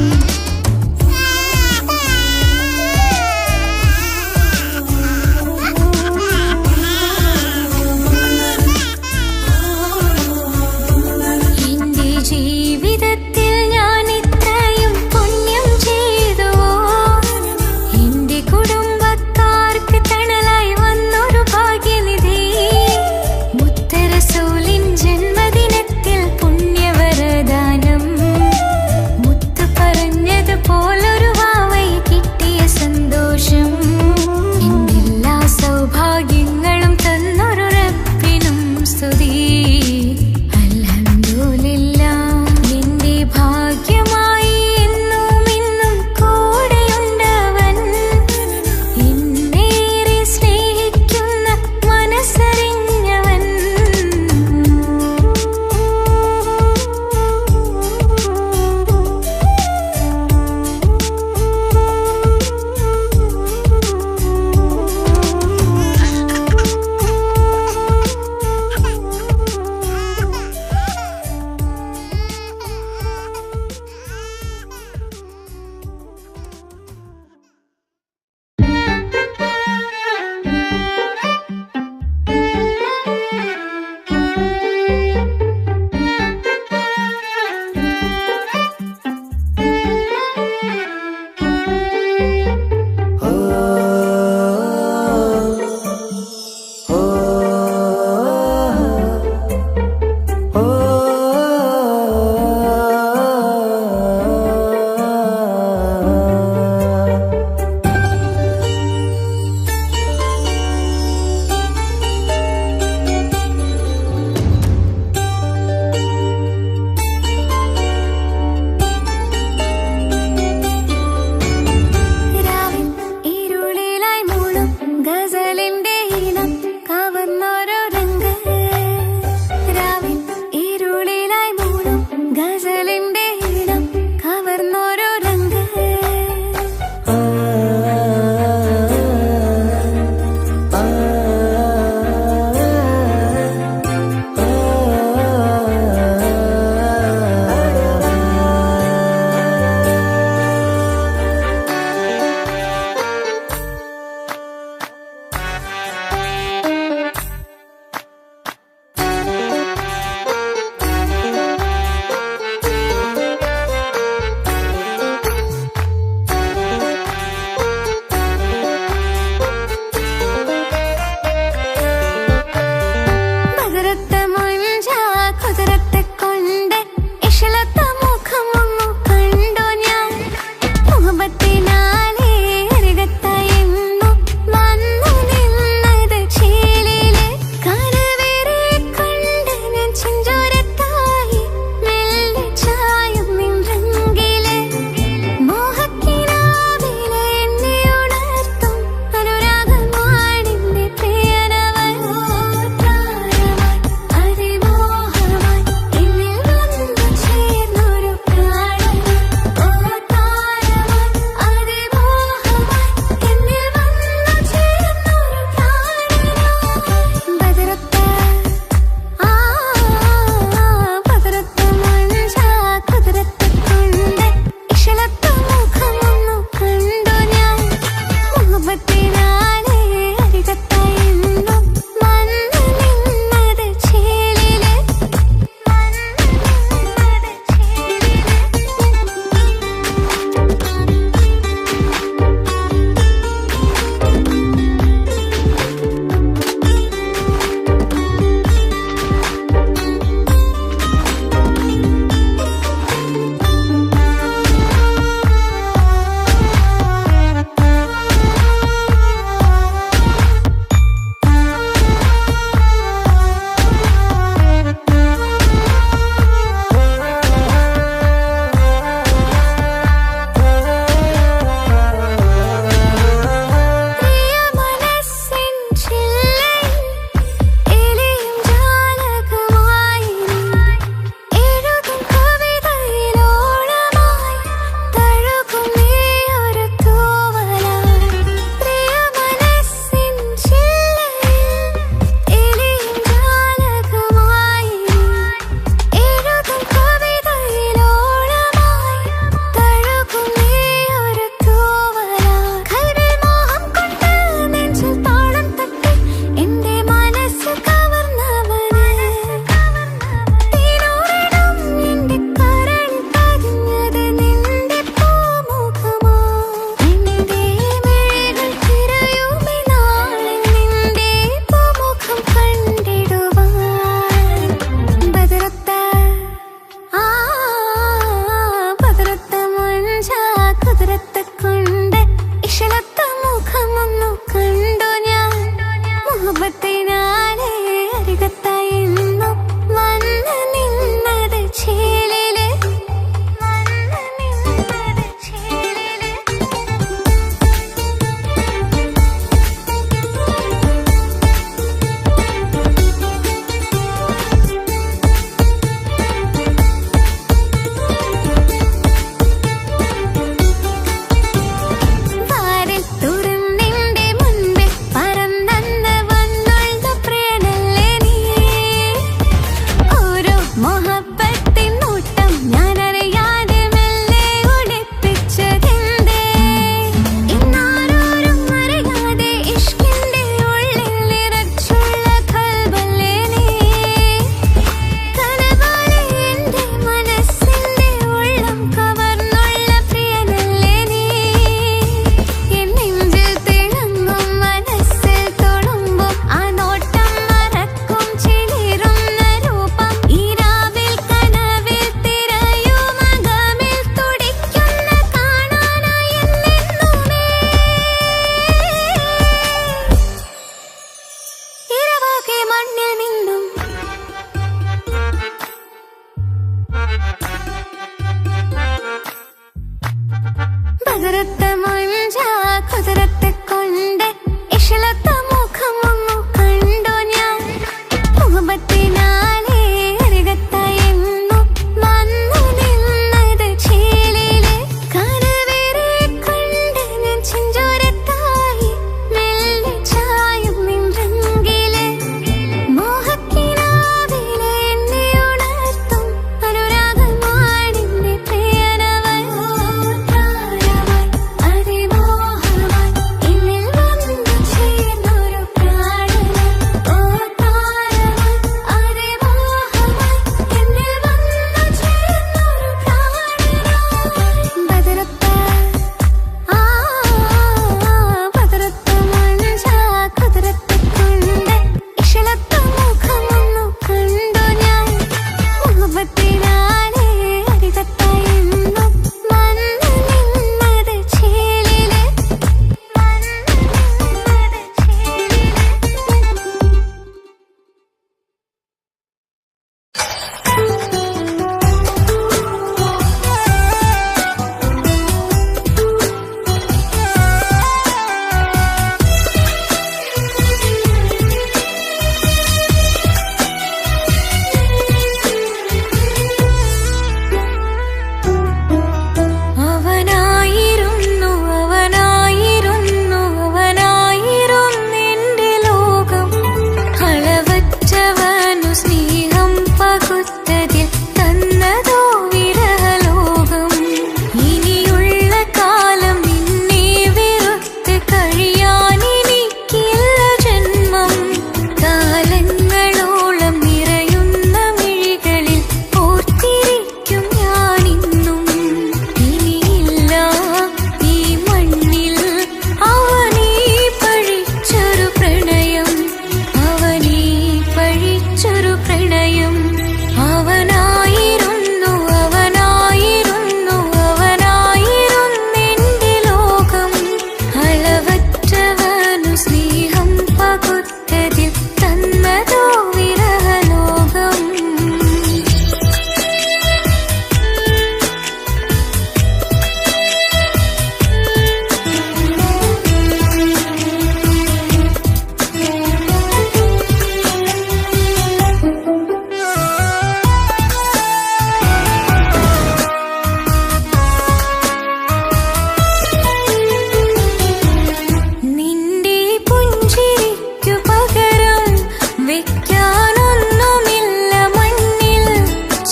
കാണാനൊന്നുമില്ല മണ്ണിൽ.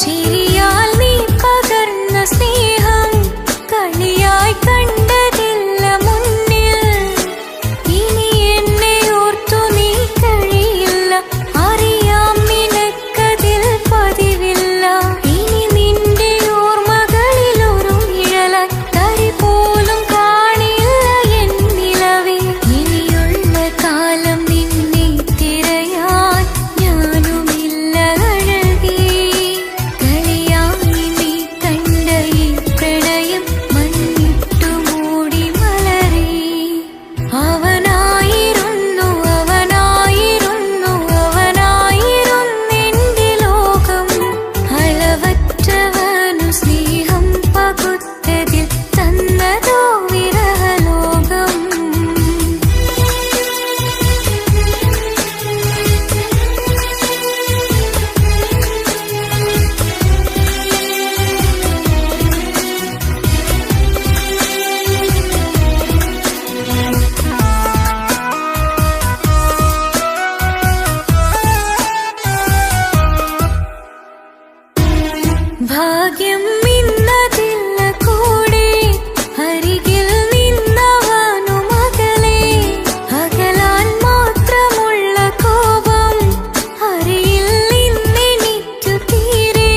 ചിരിയാൽ നീ പകർന്ന സ്നേഹം കളിയായി കണ്ടതില്ല മുന്നിൽ. ഇനി എന്നെ ഓർത്തു നീ കഴിയില്ല, അറിയാം നിനക്കതിൽ പതിവില്ല. ഇനി നിന്റെ ഓർമ്മകളിൽ ഒരു നിഴലായി തരി പോലും കാണില്ല എൻ നിലവേ. ഇനിയുള്ള കാലം നിന്നെ തിരയാൻ ഞാനുമില്ല അഴകേ. കളിയായി നീ കണ്ട ഈ പ്രണയം മണ്ണിട്ടു മൂടി മലരേ. അവനായിരുന്നു അവനായിരുന്നെന്റെ ലോകം. അളവറ്റവനു സ്നേഹം പകുത്തതിൽ തന്നതോ വിരഹലോകം. ഭാഗ്യം ഇന്നതില്ല കൂടെ, അരികിൽ നിന്നവനു മകളെ. അകലാൻ മാത്രമുള്ള കോപം അറിയിൽ നിന്നെനിക്കു തീരെ.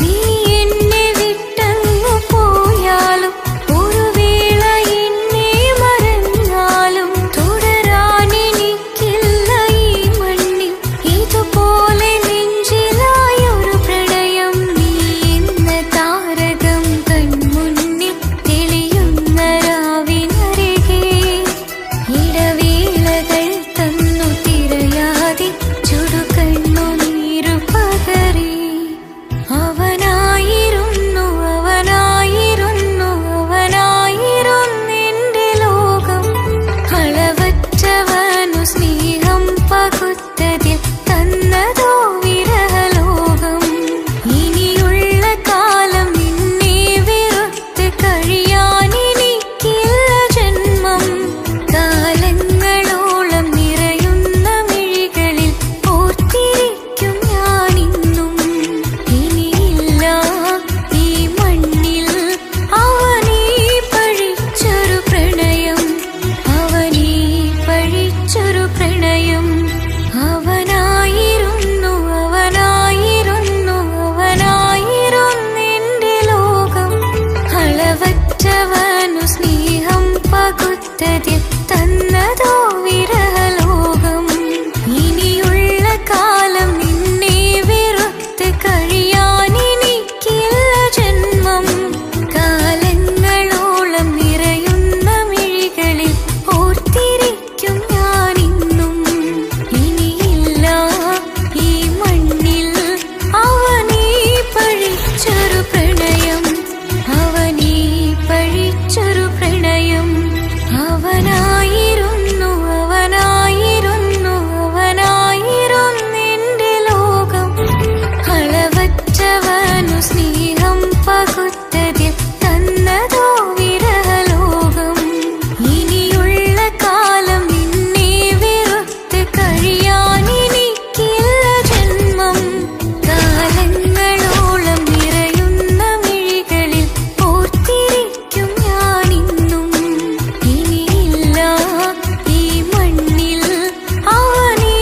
നീ എന്നെ വിട്ടങ്ങു പോയാലും ഒരു വേള എന്നെ മറന്നാലും തുടരാനെനിക്കില്ല ഈ മണ്ണിൽ ഇതുപോലെ നെഞ്ചിലായൊരു പ്രണയം. നീ എന്ന താരകം കൺമുന്നിൽ തെളിയുന്ന രാവിനരികെ. ഇടവേളകൾ തന്നു തിരയാതെ ചുടുകണ്ണുനീരു പകറി. അവനായിരുന്നെന്റെ ലോകം. അളവറ്റവനു സ്നേഹം പകുത്തതിൽ തന്നതോ വിരഹലോകം. ഇനിയുള്ള കാലം നിന്നെ വെറുത്ത് കഴിയാൻ എനിക്കില്ല ജന്മം. കാലങ്ങളോളം നിറയുന്ന മിഴികളിൽ ഓർത്തിരിക്കും ഞാനിന്നും. ഇനിയില്ല ഈ മണ്ണിൽ അവനീ പഴിച്ചൊരു പ്രണയം, അവനീ പഴിച്ചൊരു പ്രണയം. അവനായിരുന്നെന്റെ ലോകം. അളവറ്റവനു സ്നേഹം പകുത്തതിൽ തന്നതോ വിരഹലോകം. ഇനിയുള്ള കാലം നിന്നെ വെറുത്ത് കഴിയാൻ എനിക്കില്ല ജന്മം. കാലങ്ങളോളം നിറയുന്ന മിഴികളിൽ ഓർത്തിരിക്കും ഞാനിന്നും. ഇനിയില്ല ഈ മണ്ണിൽ അവനീ പഴിച്ചൊരു പ്രണയം, അവനീ പഴിച്ചൊരു പ്രണയം. അവനായിരുന്നെന്റെ ലോകം. അളവറ്റവനു സ്നേഹം പകുത്തതിൽ തന്നതോ വിരഹലോകം. ഇനിയുള്ള കാലം നിന്നെ വെറുത്ത് കഴിയാൻ എനിക്കില്ല ജന്മം. കാലങ്ങളോളം നിറയുന്ന മിഴികളിൽ ഓർത്തിരിക്കും ഞാനിന്നും. ഇനിയില്ല ഈ മണ്ണിൽ അവനീ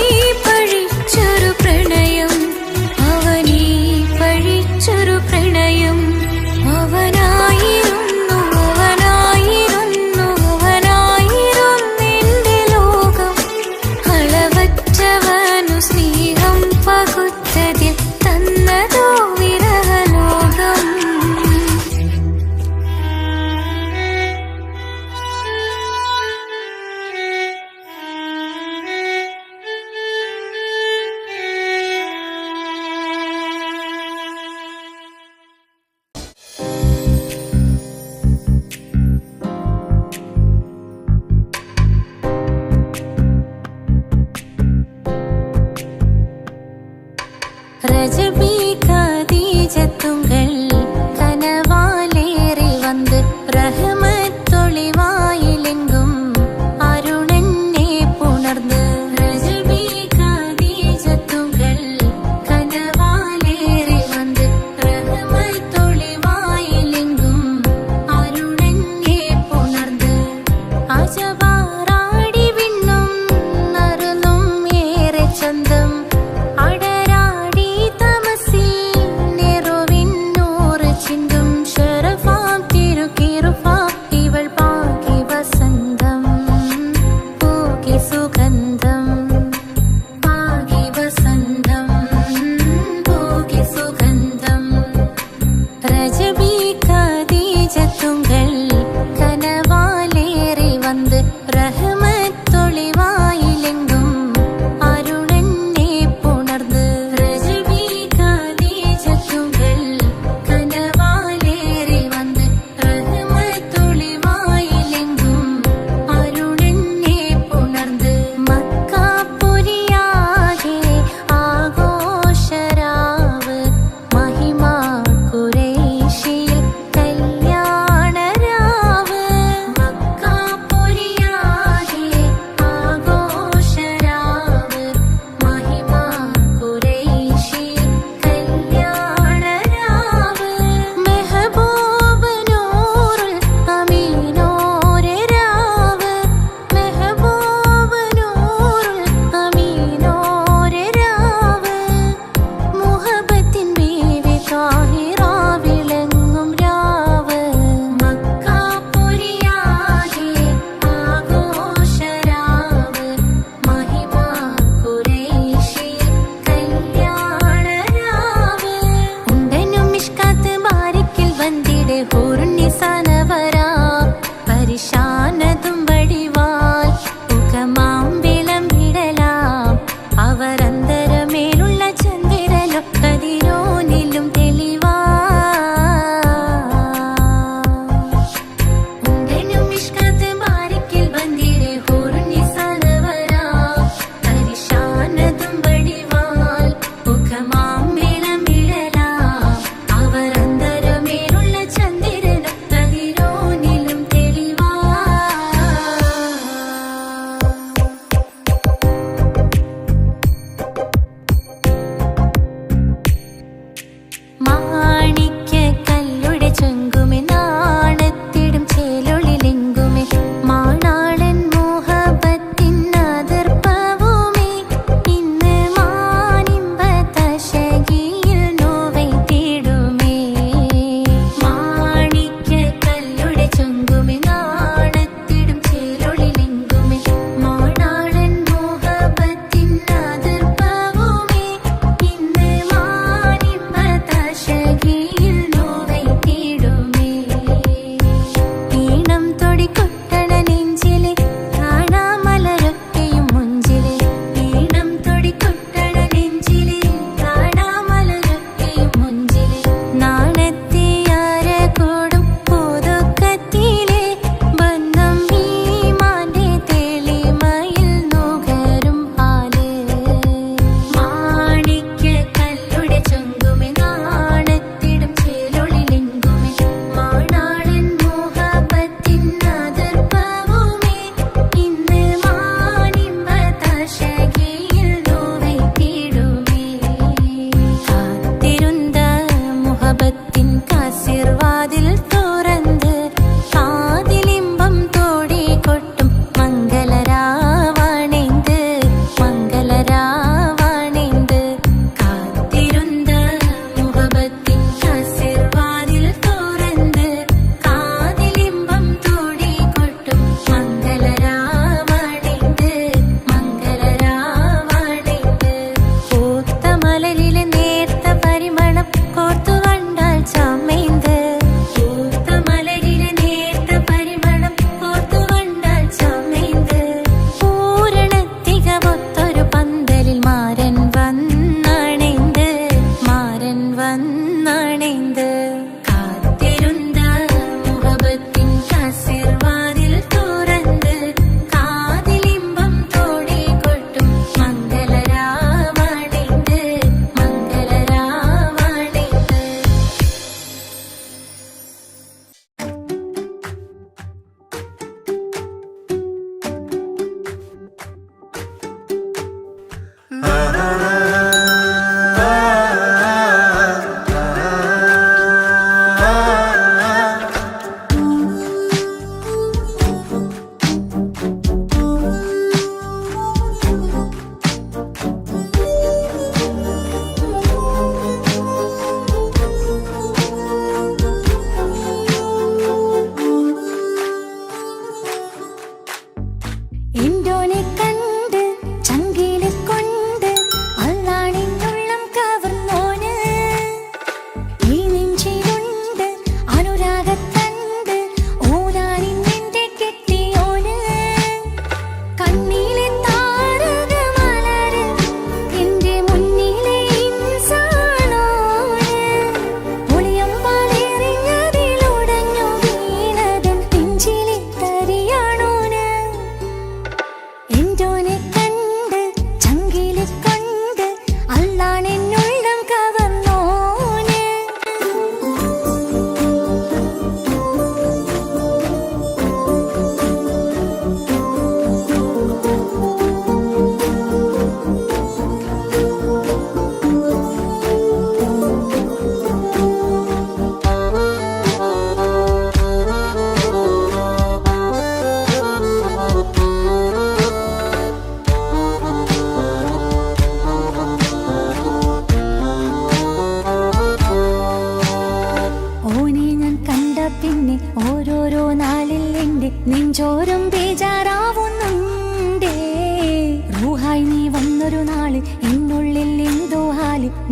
പഴിച്ചൊരു പ്രണയം, അവനീ പഴിച്ചൊരു പ്രണയം. അവനായിരുന്നെന്റെ ലോകം. അളവറ്റവനു സ്നേഹം പകുത്തതിൽ തന്നതോ വിരഹലോകം. ரஜபி கதீஜத்துங்கள் கனவாலேறி வந்து ரஹமத்தொளிவாயிலெங்கும் அருணன்னே புணர்ந்து ரஜபி கதீஜத்து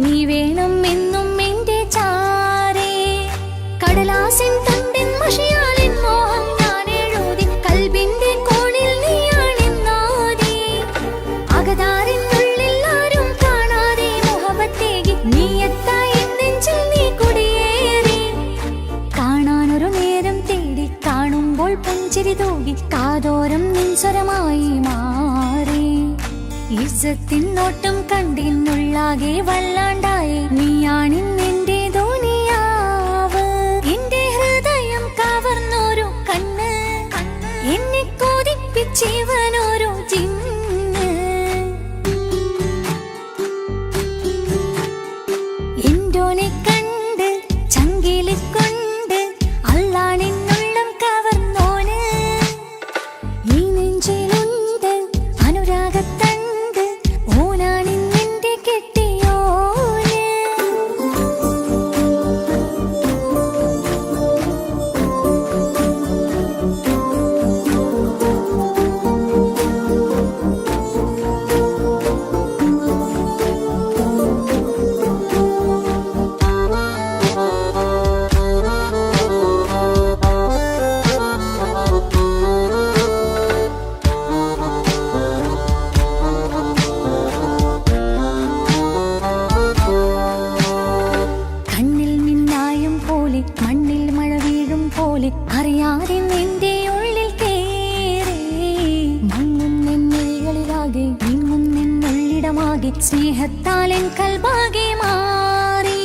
നീ വേണം എന്നും എന്റെ ചാരേ. കടലാസിൻ തണ്ടിൻ മഷിയാലിൻ മോഹം ഞാൻ എഴുതി കൽബിന്റെ കോണിൽ നീയാണെന്നാദി. അകതാരിനുള്ളിൽ ആരും കാണാതെ മുഹബത്തേകി നീയത്തായി നെഞ്ചിൽ നീ കുടിയേറി. കാണാനൊരു നേരം തേടി കാണുമ്പോൾ പുഞ്ചിരി തൂകി കാതോരം നിൻസ്വരമായി മാറി. ഇസ്സത്തിൻ നോട്ടം കണ്ടിന്നുള്ളാകെ വല്ലാണ്ടായി. നീയാണിന്നെന്റെ ദുനിയാവ്. എന്റെ ഹൃദയം കവർന്നോരു കണ്ണ്, എന്നെ കൊതിപ്പിച്ചിവനോരു ജിന്ന്. എന്തോനെ കണ്ട് ചങ്കില് കൊണ്ട് അല്ലാണെന്നുള്ളം കവർന്നോന്. ഈ നെഞ്ചിലുണ്ട് അനുരാഗത്തണ്ട്, ഓനാണിന്നെന്റെ കെട്ടിയോന്. കണ്ണിൽ മിന്നായം പോലെ മണ്ണിൽ മഴ വീഴും പോലെ അറിയാതെ നിന്റെ ഉള്ളിൽ കേറി. മങ്ങുന്നെന്നുള്ളിലാകെ നീങ്ങുന്നെന്നുള്ളിടമാകെ സ്നേഹത്താലെൻ കൽബാകെ മാറി.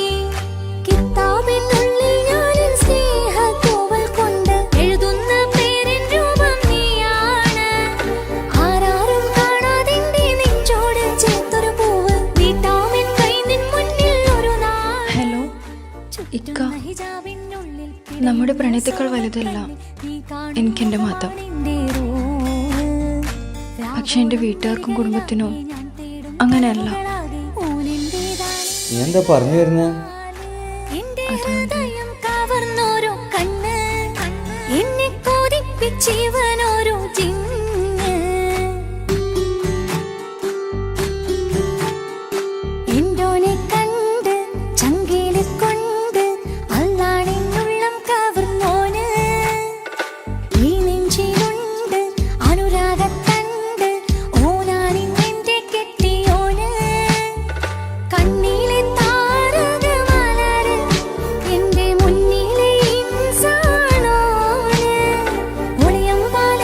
കിതാബിനുള്ളിൽ ഞാനെൻ സ്നേഹത്തൂവൽ കൊണ്ട് എഴുതുന്ന പേരിൻ രൂപം നീയാണ്. ആരാരും കാണാതെന്റെ നെഞ്ചോട് ചേർത്തൊരു പൂവ് നീട്ടാമെൻ കൈ നിൻ മുന്നിൽ ഒരു നാൾ. ഹലോ ഇക്ക, നമ്മുടെ പ്രണയത്തേക്കാൾ വലുതല്ല എനിക്കെൻ്റെ മതം. പക്ഷെ എൻ്റെ വീട്ടുകാർക്കും കുടുംബത്തിനും അങ്ങനെയല്ല. നീ എന്താ പറഞ്ഞു വരുന്നേ? കവർന്നോരോ കണ്ണ്, എന്നെ കൊതിപ്പിച്ചിവനോരോ ജിന്ന്. എന്തോനെ കണ്ട് ചങ്കില് കൊണ്ട് അല്ലാണെന്നുള്ളം കവർന്നോന്. ഈ നെഞ്ചിലുണ്ട് അനുരാഗത്തണ്ട്, ഓനാണിന്നെന്റെ കെട്ടിയോന്. കണ്ണിലെ താരകമലര് എന്റെ മുന്നിലെ ഇൻസാണോന്. ഒളിയം പാല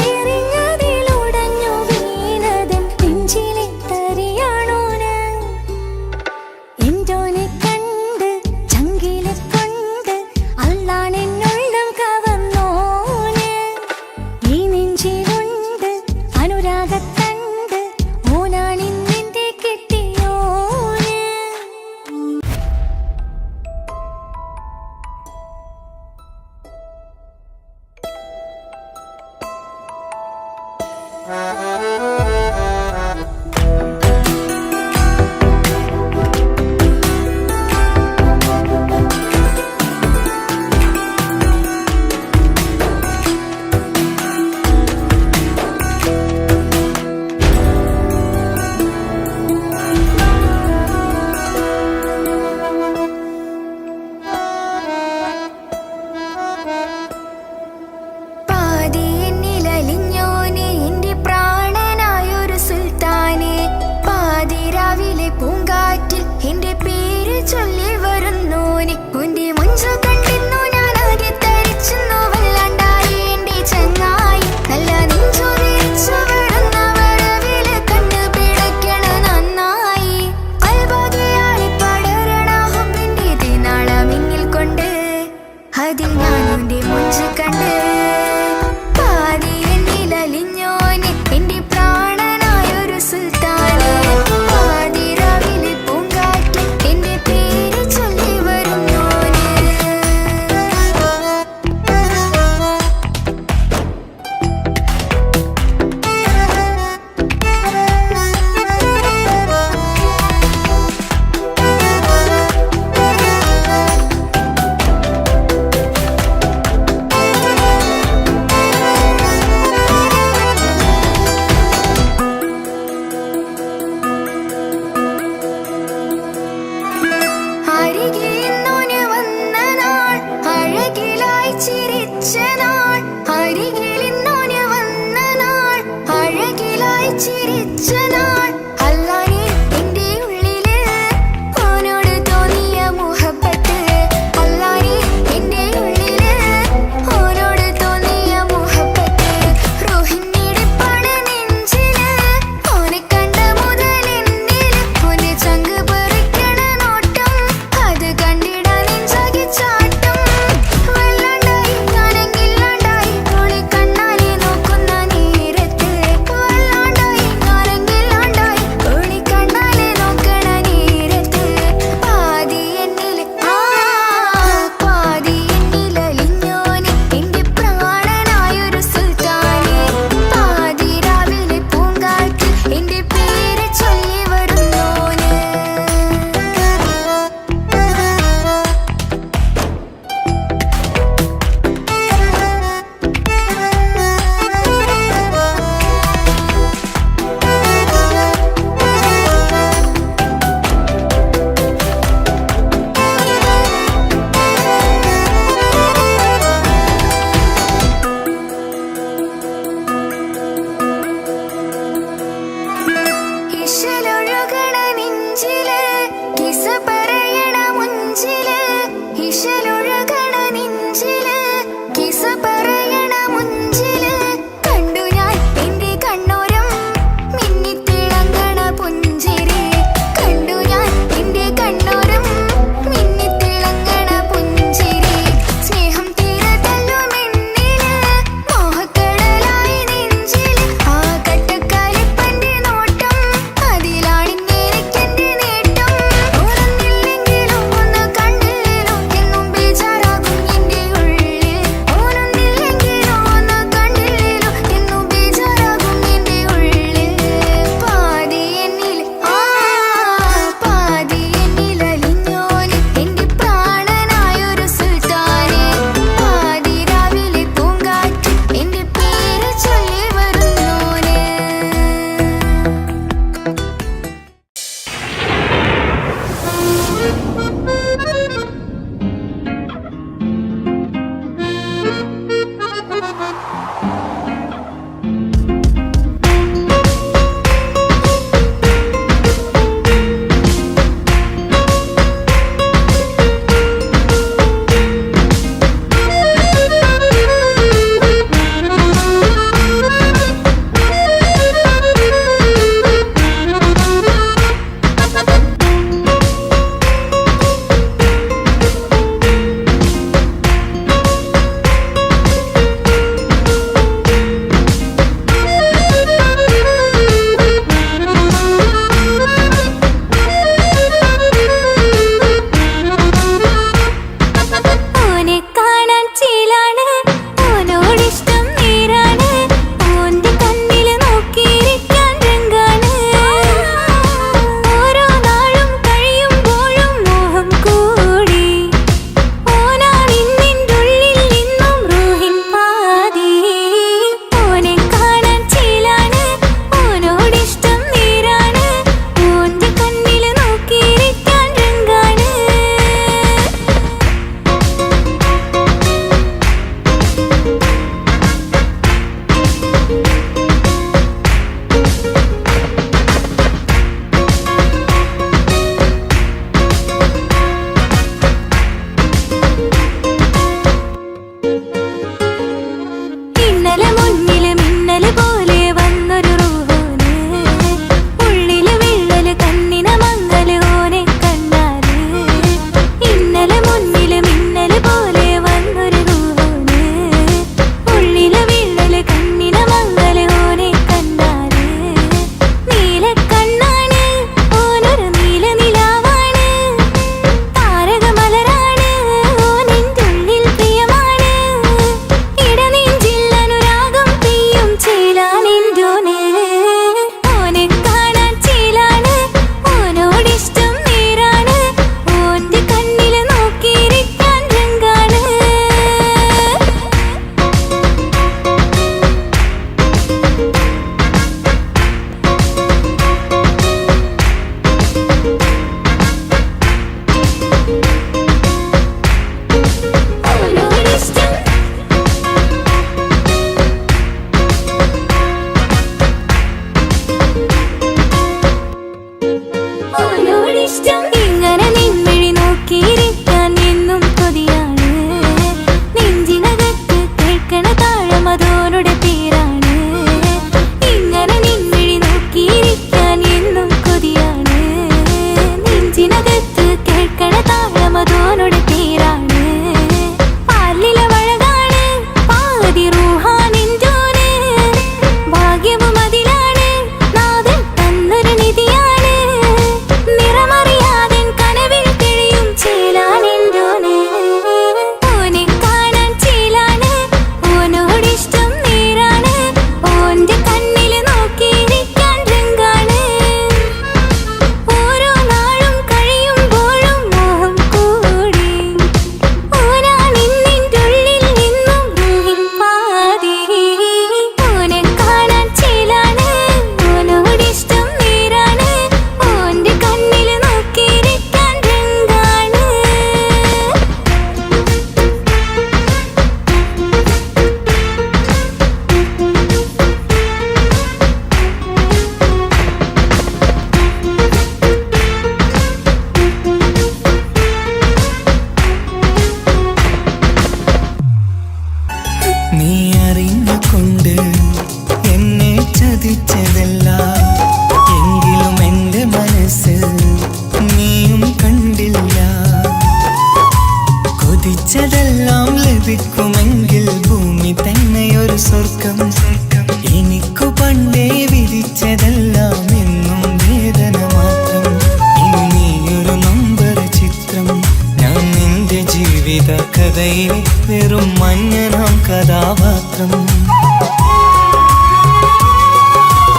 കഥയിലെ വെറും മഞ്ഞനാം കഥാപാത്രം.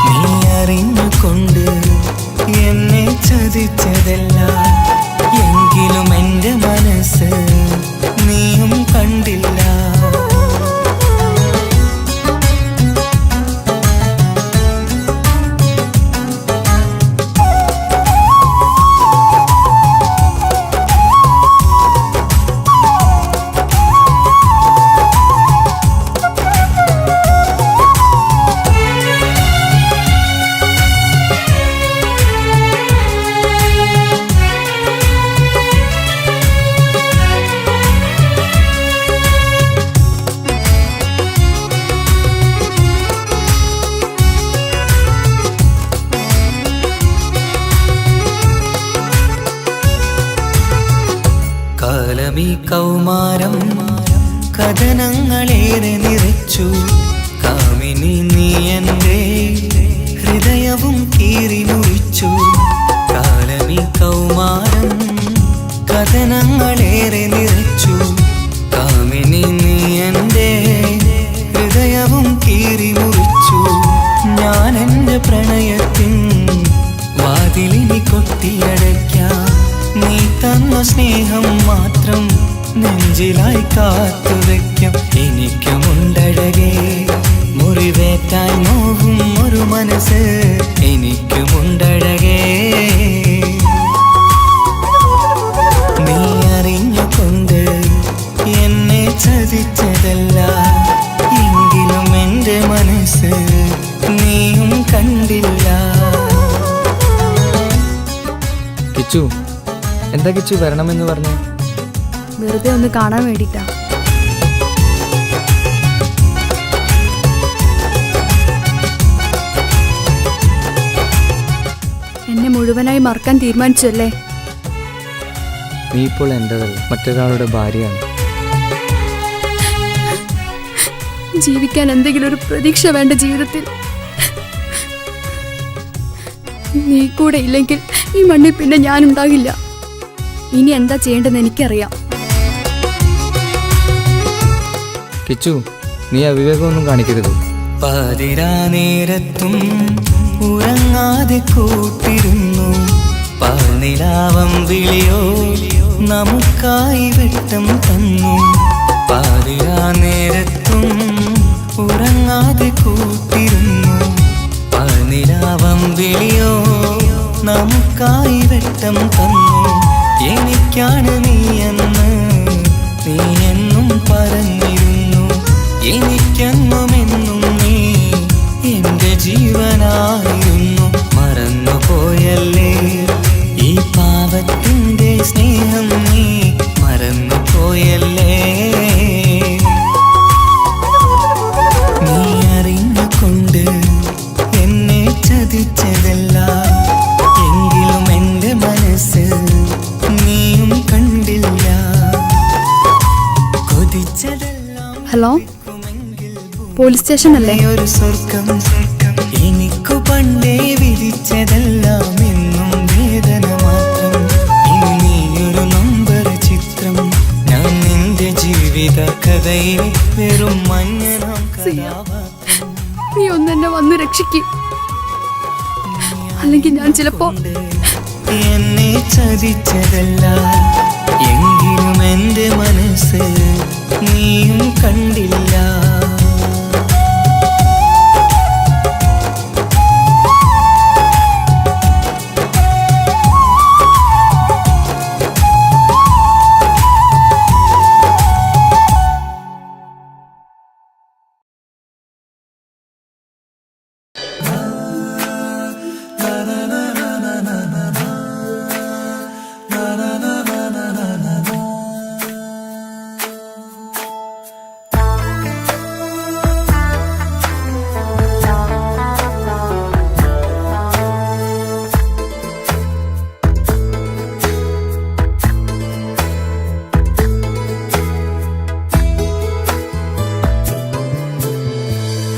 നീ അറിഞ്ഞുകൊണ്ട് എന്നെ ചതിച്ചതല്ല, എങ്കിലും എൻ്റെ മനസ്സ് നീയും കണ്ടില്ല. കാലമീ കൗമാരം കഥനങ്ങളേറെ നിറച്ചു, കാമിനി നീ എൻ്റെ ഹൃദയവും കീറി മുറിച്ചു. കാലമീ കൗമാരം കഥനങ്ങളേറെ നിറച്ചു, കാമിനി നീ എൻ്റെ ഹൃദയവും കീറി മുറിച്ചു. ഞാൻ എൻ്റെ പ്രണയത്തിൻ വാതിലിനി കൊട്ടിയടയ്ക്കാം, നീ തന്ന സ്നേഹം മാത്രം നെഞ്ചിലായി കാത്തുവയ്ക്കാം. എനിക്കുമുണ്ടഴകേ മുറിവേറ്റായി നോവും ഒരു മനസ്സ്, എനിക്കുമുണ്ടഴകേ. നീ അറിഞ്ഞുകൊണ്ട് എന്നെ ചതിച്ചതല്ല, എങ്കിലും എൻ്റെ മനസ്സ് നീയും കണ്ടില്ല. കിച്ചു, എന്താ കിച്ചു വരണമെന്ന് പറഞ്ഞു? വെറുതെ ഒന്ന് കാണാൻ വേണ്ടിട്ടാ. എന്നെ മുഴുവനായി മറക്കാൻ തീരുമാനിച്ചല്ലേ? നീ ഇപ്പോൾ എൻ്റെതല്ല, മറ്റൊരാളുടെ ഭാര്യയാണ്. ജീവിക്കാൻ എന്തെങ്കിലും ഒരു പ്രതീക്ഷ വേണ്ട ജീവിതത്തിൽ. നീ കൂടെ ഇല്ലെങ്കിൽ ഈ മണ്ണിൽ പിന്നെ ഞാനുണ്ടാകില്ല. ഇനി എന്താ ചെയ്യേണ്ടതെന്ന് എനിക്കറിയാം. കിച്ചു, നീ അവിവേകമൊന്നും കാണിക്കരുത്. പാതിരാ നേരത്തും ഉറങ്ങാതെ കൂട്ടിരുന്നു, പാൽനിലാവം വിളിയോ നമുക്കായി വെട്ടം തന്നു. പാതിരാ നേരത്തും ഉറങ്ങാതെ കൂട്ടിരുന്നു, പാൽനിലാവം വിളിയോ നമുക്കായി വെട്ടം തന്നു. എനിക്കാണ് നീയെന്ന് നീ എന്നും പറഞ്ഞിരുന്നു, എനിക്കെന്നുമെന്നും നീ എൻ്റെ ജീവനായിരുന്നു. മറന്നുപോയല്ലേ ഈ പാവത്തിൻ്റെ സ്നേഹം, നീ മറന്നുപോയല്ലേ. നീ അറിഞ്ഞുകൊണ്ട് എന്നെ ചതിച്ചതല്ല, എങ്കിലും എൻ്റെ മനസ്സ് നീയും കണ്ടില്ല. കൊതിച്ചതെല്ലാം ഹലോ, പോലീസ് സ്റ്റേഷൻ അല്ലേ? ഒരു സ്വർഗം എനിക്കു പണ്ടേ വിധിച്ചതെല്ലാം എന്നും വേദന മാത്രം. ഇനി നീയൊരു നമ്പർ ചിത്രം, ഞാൻ നിന്റെ ജീവിത കഥയിലെ വെറും മഞ്ഞനാം കഥാപാത്രം. നീ ഒന്നെന്നെ വന്ന് രക്ഷിക്ക്, അല്ലെങ്കിൽ ഞാൻ ചിലപ്പോ. എന്നെ ചതിച്ചതല്ല, എങ്കിലും എൻ്റെ മനസ്സ് നീയും കണ്ടില്ല.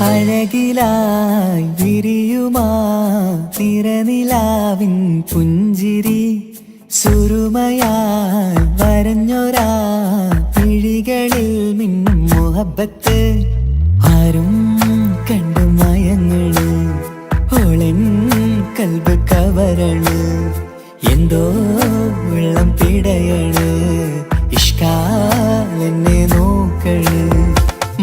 അഴകിലായി വിരിയുമാ തിരനിലാവിൻ പുഞ്ചിരി, സുരുമയായി വരഞ്ഞൊരാ പിഴി മുഹബത്ത് ആരും കണ്ടു മയങ്ങള് ഓളൻ കൽബ് കവരണ് എന്തോ വെള്ളം പിടയണ് ഇഷ്കാലെന്നെ നോക്കള്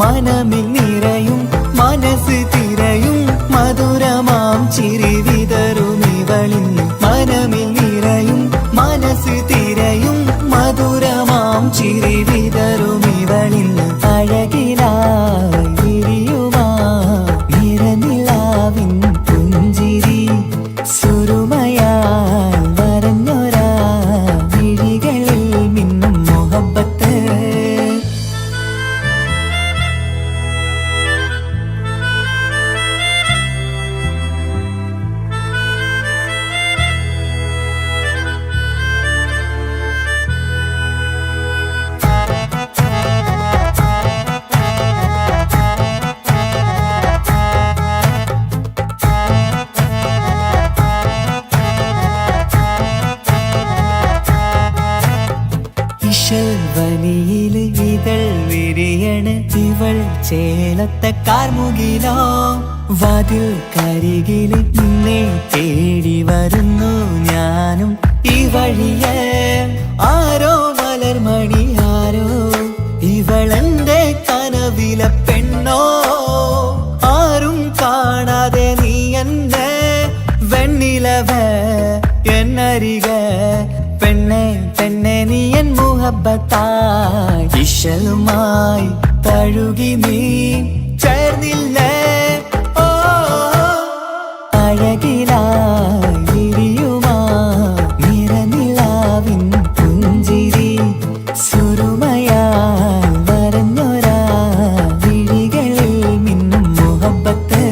മനമിൽ നിറയും മനസ്സ് തിരയും മധുരമാം ചിരി വിതറും ഇവളിന്ന് മനമിൽ നിറയും മനസ്സ് തിരയും മധുരമാം ചിരി വിതറും ഇവളിന്ന് അഴകിലായി വിരിയുമാ നിറനിലാവിൻ പുഞ്ചിരി സുരുമയാൽ വരഞ്ഞൊരാ വിഴികളിൽ മിന്നും മുഹബത്ത് വനിയില് ഇതൾ വിരിയണ് ഇവൾ ചേലത്തെ കാർമുകിലോ വാതിൽ കരികില് നിന്നെ തേടി വരുന്നു ഞാനും ഈ വഴിയെ ആരോ മലർമണി ആരോ ഇവളെന്റെ കനവിലെ പെണ്ണോ ആരും കാണാതെ നീ എന്നെ വെണ്ണിലവ എന്നരിക പെണ്ണെ പെണ്ണെ നീ എൻ മുഹബത്തായി ഇശലുമായി തഴുകി നീ ചേർന്നില്ലേ ഓ അഴകിലായി വിരിയുമാ നിറനിലാവിൻ പുഞ്ചിരി സുരുമയാൽ വരഞ്ഞൊരാ വിഴികളിൽ മിന്നും മുഹബത്ത്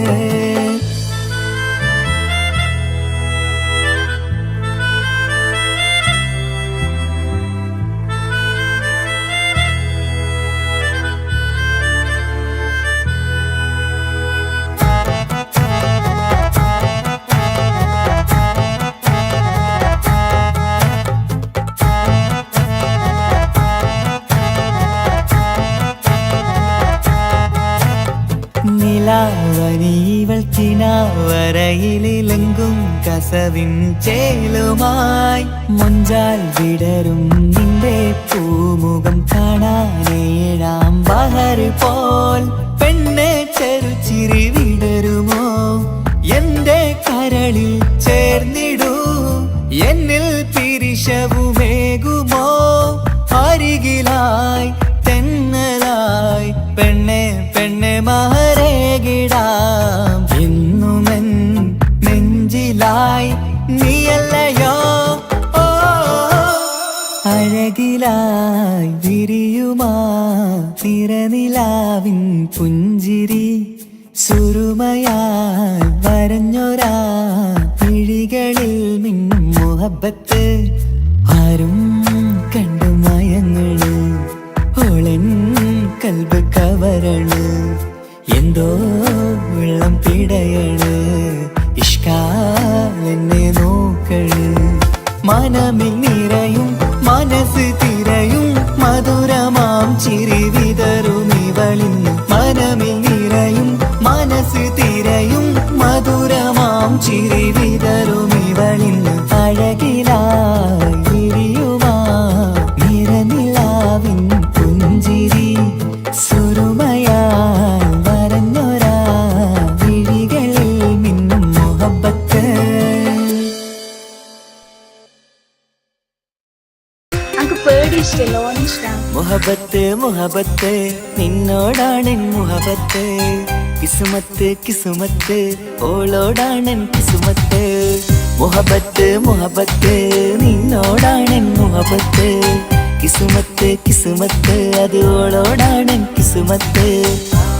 നിലാവനീവൾ കിനാവരയിലെങ്കും കസവിൻ ചേലുമായി മുഞ്ചാൽ വിടരും നിന്റെ പൂമുഖം കാണാനേഴാം ബഹർ പോൽ പെണ്ണെ ചെറുചിരി വിടരുമോ എന്റെ കരളിൽ ചേർന്നിടൂ എന്നിൽ പിരിശവുമേകുമോ അരികിലായി തെന്നലായി പെണ്ണെ പെണ്ണെ മഹരേകിടാം എന്നുമെൻ നെഞ്ചിലായി നീയല്ലയോ ഓ അഴകിലായി വിരിയുമാ തിരനിലാവിൻ പുഞ്ചിരി സുരുമയാൽ വരഞ്ഞൊരാ വിഴികളിൽ മിന്നും മുഹബത്ത് ആരും കണ്ടു മയങ്ങള് ഓളൻ കൽബ് കവരണ് എന്തോ വെള്ളം പിടയണ് ഇഷ്കാലെന്നെ നോക്കള് മനമിൽ നിറയും മനസ്സ് തിരയും മധുരമാം ചിരി വിതറും ഇവളിന്ന് മനമിൽ നിറയും മനസ്സ് തിരയും മധുരമാം ചിരി വിതറും ഇവളിന്ന് അഴകിലായി വിരിയുമാ നിറനിലാവിൻ പുഞ്ചിരി സുരുമയാൽ വരഞ്ഞൊരാ വിഴികളിൽ മിന്നും മുഹബത്ത് മുഹബത്ത് മുഹബത്ത് നിന്നോടാണെൻ മുഹബത്ത് കിസുമത്ത് കിസുമത്ത് ഓളോടാണെൻ കിസുമത്ത് മുഹബത്ത് മുഹബത്ത് നിന്നോടാണെൻ മുഹബത്ത് കിസുമത്ത് കിസുമത്ത് അത് ഓളോടാണെൻ കിസുമത്ത്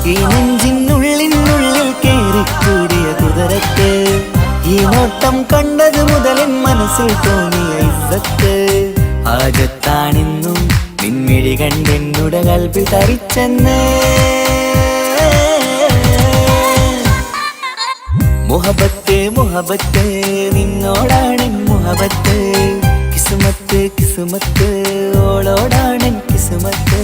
ഈ നെഞ്ചിനുള്ളിനുള്ളിൽ കേറിക്കൂടിയ കുതിരത്ത് ഈ നോട്ടം കണ്ടത് മുതലൻ മനസ്സിൽ തോന്നിയ ഇസ്സത്ത് ആകത്താണെന്നും നിൻമിഴി കണ്ടെന്നുടെ കൽപ്പിൽ തരിച്ചെന്ന് മുഹബത്ത് മുഹബത്ത് നിന്നോടാണെൻ മുഹബത്ത് കിസുമത്ത് കിസുമത്ത് ഓളോടാണെൻ കിസുമത്ത്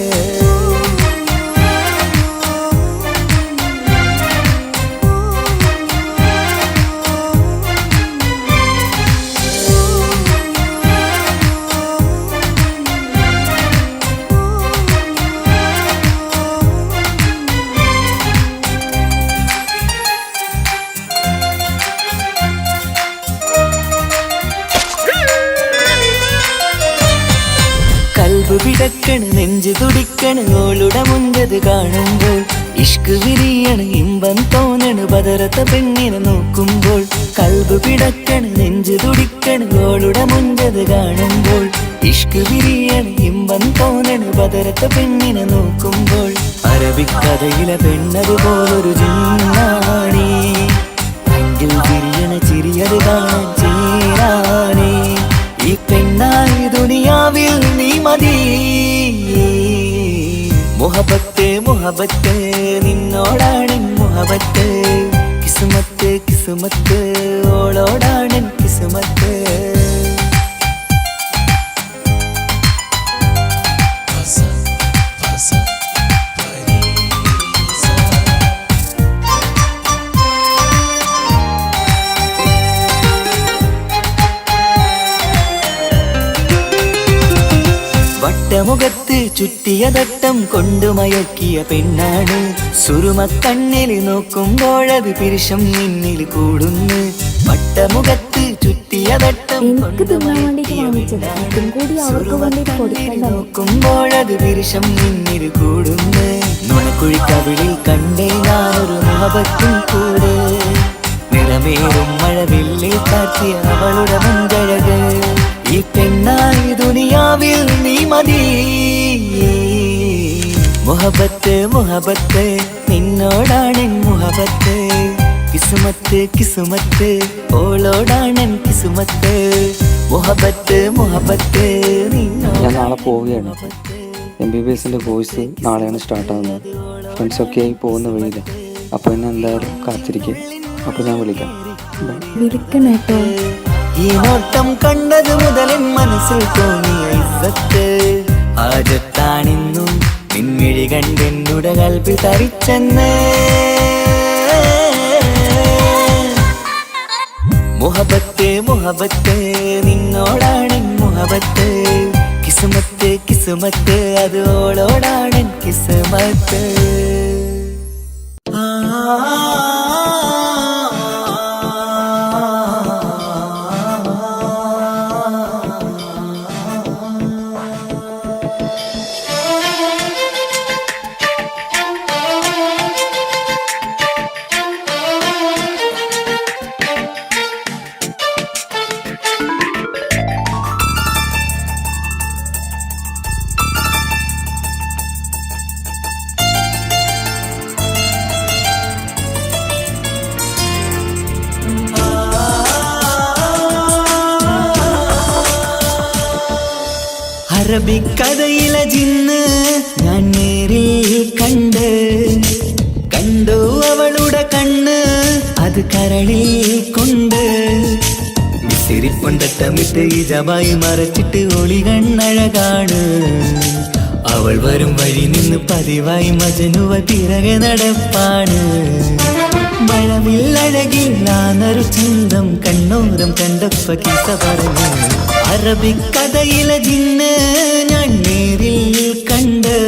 പിടക്കണ് നെഞ്ചു തുടിക്കണ് ഓളുടെ മുഞ്ചത് കാണുമ്പോൾ ഇഷ്ക് വിരിയണ് ഇമ്പം തോന്നണ് ബദറത്ത പെണ്ണിനെ നോക്കുമ്പോൾ കൽബ് പിടക്കണ് നെഞ്ചു തുടിക്കണ് ഓളുടെ മുഞ്ചത് കാണുമ്പോൾ ഇഷ്ക് വിരിയണ് ഇമ്പം തോന്നണ് ബദറത്ത പെണ്ണിനെ നോക്കുമ്പോൾ അറബിക്കഥയിലെ പെണ്ണത് പോലൊരു ജിന്നാണി അങ്കിൽ വിരിയണ ചിരിയത് കാണാൻ ചേരാനേ ഈ പെണ്ണായി ദുനിയാവിൽ നീ മതി മുഹബത്ത് മുഹബത്ത് നിന്നോടാണ് മുഹബത്ത് കിസ്മത്ത് കിസ്മത്ത് ഓളോടാണ് കിസ്മത്ത് വട്ടമുഖത്ത് ചുറ്റിയ തട്ടം കൊണ്ടു മയക്കിയ പെണ്ണാണ് സുറുമക്കണ്ണില് നോക്കുമ്പോഴത് പിരിശം നിന്നിൽ കൂടുന്നു വട്ടമുഖത്ത് ചുറ്റിയ തട്ടം കൊണ്ടു മയക്കിയ പെണ്ണാണ് നോക്കുമ്പോഴത് പിരിശം നിന്നിൽ കൂടുന്നു നുണക്കുഴിക്കവിളിൽ കണ്ടേ ഞാനൊരു മുഹബത്തും കൂടെ നിറമേറും മഴവില്ലിൽ കാട്ടിയ അവളുടെ മുൻകഴക് ഈ പെണ്ണായി ദുനിയാവിൽ നീ മതി മുഹബത്ത് മുഹബത്ത് നിന്നോടാണ് മുഹബത്ത് കിസ്മത്ത് കിസ്മത്ത് ഓളോടാണ് കിസ്മത്ത് മുഹബത്ത് മുഹബത്ത് ഞാൻ നാളെ പോവുകയാണ്. MBBSന്റെ കോഴ്സ് നാളെയാണ് സ്റ്റാർട്ടാകുന്നത്. ഫ്രണ്ട്സൊക്കെ ആയി പോകുന്ന വഴിയില്ല. അപ്പോൾ എന്നെ എന്തായാലും കാത്തിരിക്കുക. അപ്പോൾ ഞാൻ വിളിക്കാം. വിളിക്കണേട്ടോ. ഈ നോട്ടം കണ്ടത് മുതലൻ മനസ്സിൽ തോന്നിയ ഇസ്സത്ത് ആജത്താണിന്നും നിൻമിഴി കണ്ടെന്നുടെ കൽബ് തരിച്ചെന്ന് മുഹബത്ത് മുഹബത്ത് നിന്നോടാണ് മുഹബത്ത് കിസ്മത്ത് കിസ്മത്ത് അത് ഓളോടാണ് കിസ്മത്ത് അറബിക്കഥയിലെ ജിന്ന് ഞാൻ നേരിൽ കണ്ടു അവളുടെ കണ്ണ് അത് കരളിൽ കൊണ്ട് വിസിരിപ്പൊണ്ടട്ടമിട്ട് ഈ ജവായി മറച്ചിട്ട് ഒളി കണ്ണഴകാണ് അവൾ വരും വഴി നിന്ന് പതിവായി മജനുവ പിറകെ നടപ്പാണ് മഴവില്ലഴകില്ലാന്നൊരു ചന്തം കണ്ണോരം കണ്ടപ്പ കിസ പറഞ്ഞു അറബിക്കഥയിലെ ജിന്ന് ഞാൻ നേരിൽ കണ്ടു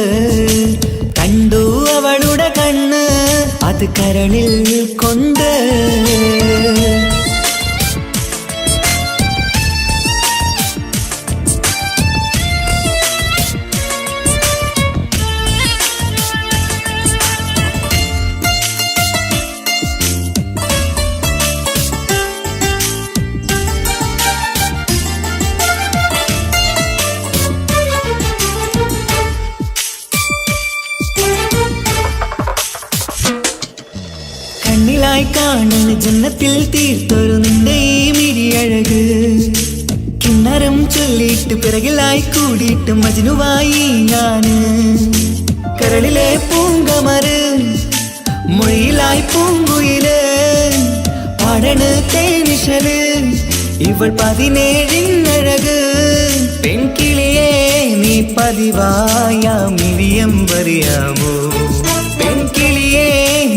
അവളുടെ കണ്ണ് അത് കരളിൽ കൊണ്ട് കണ്ണിലായി കാണുന്ന ജന്നത്തിൽ തീർത്തൊരു നിന്റെ ഈ മിഴിയഴക് കിന്നരം ചൊല്ലിയിട്ട് പിറകിലായി കൂടിയിട്ട് മജ്നുവായി ഞാന് കരളിലെ പൂങ്കമര് മൊഴിയിലായി പൂങ്കുയില് പാടണ് തേനിശല് ഇവൾ 17 പെൺകിളിയെ നീ പതിവായാമിരിയം പറയാമോ പെൺകിളിയെ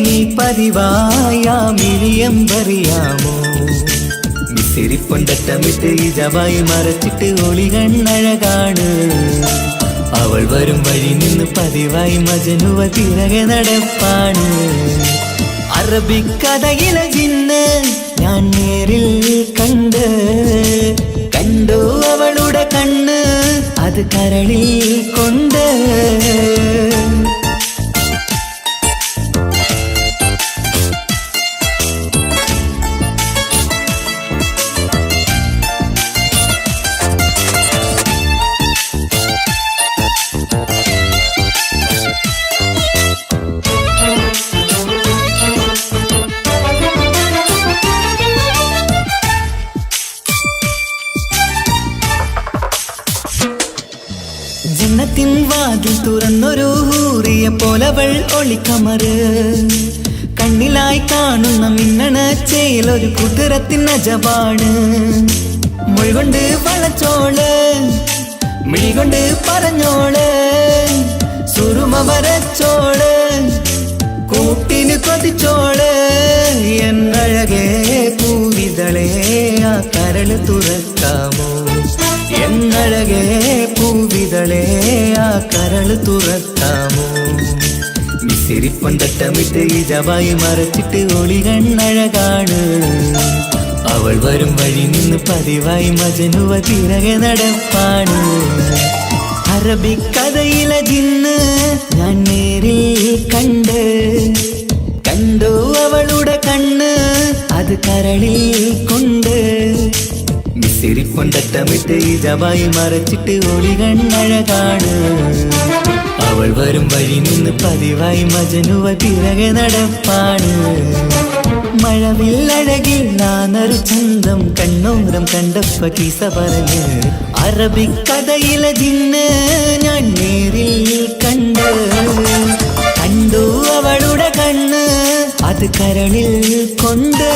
നീ പതിവായാമിരിയം പറയാമോ മിസിരിപ്പൊണ്ടട്ടമിട്ട് ഈ ജവായി മറച്ചിട്ട് ഒളി കണ്ണഴകാണ് അവൾ വരും വഴി നിന്ന് പതിവായി മജനുവ പിറകെ നടപ്പാണ് അറബിക്കഥയിലെ ജിന്ന് ഞാൻ നേരിൽ കണ്ടു അവളുടെ കണ്ണ് അത് അത് കരളിൽ കൊണ്ട് ജന്നത്തിൻ വാതിൽ തുറന്നൊരു ഹൂറിയ പോലവൾ ഒളിക്കമറ് കണ്ണിലായി കാണുന്ന മിന്നണ ചേലൊരു കുതിരത്തിൻ അജപാണ് മൊഴികൊണ്ട് വളച്ചോള് മിഴികൊണ്ട് പറഞ്ഞോള് സുറുമ വരച്ചോള് കൂട്ടിന് കൊതിച്ചോള് എന്നഴകേ പൂവിതളേ ആ കരള് തുറക്കാമോ എന്നഴകേ പൂവിതളേ ആ കരള് തുറക്കാമോ മിസിരിപ്പൊന്തട്ടമിട്ട് ഇജവായി മറച്ചിട്ട് ഒളികണ്ണഴകാണ് അവൾ വരും വഴി നിന്ന് പതിവായി മജനുവ തിരകെ നടപ്പാണ് അറബിക്കഥയിലെ ജിന്ന് ഞാൻ നേരിൽ കണ്ടു അവളുടെ കണ്ണ് അത് കരളിൽ കൊണ്ട് മിസിരിപ്പൊണ്ടട്ടമിട്ട് ഇജവായി മറച്ചിട്ട് ഒളികണ്ണഴകാണ് അവൾ വരും വഴി നിന്ന് പതിവായി മജനുവ തിരകെ നടപ്പാണ് മഴവില്ലഴകിൽ നാനൊരു ചന്തം കണ്ണോരം കണ്ടപ്പ കീസ പറഞ്ഞ് അറബിക്കഥയിലെ ജിന്ന് ഞാൻ നേരിൽ കണ്ടു അവളുടെ കണ്ണ് അത് കരളിൽ കൊണ്ട്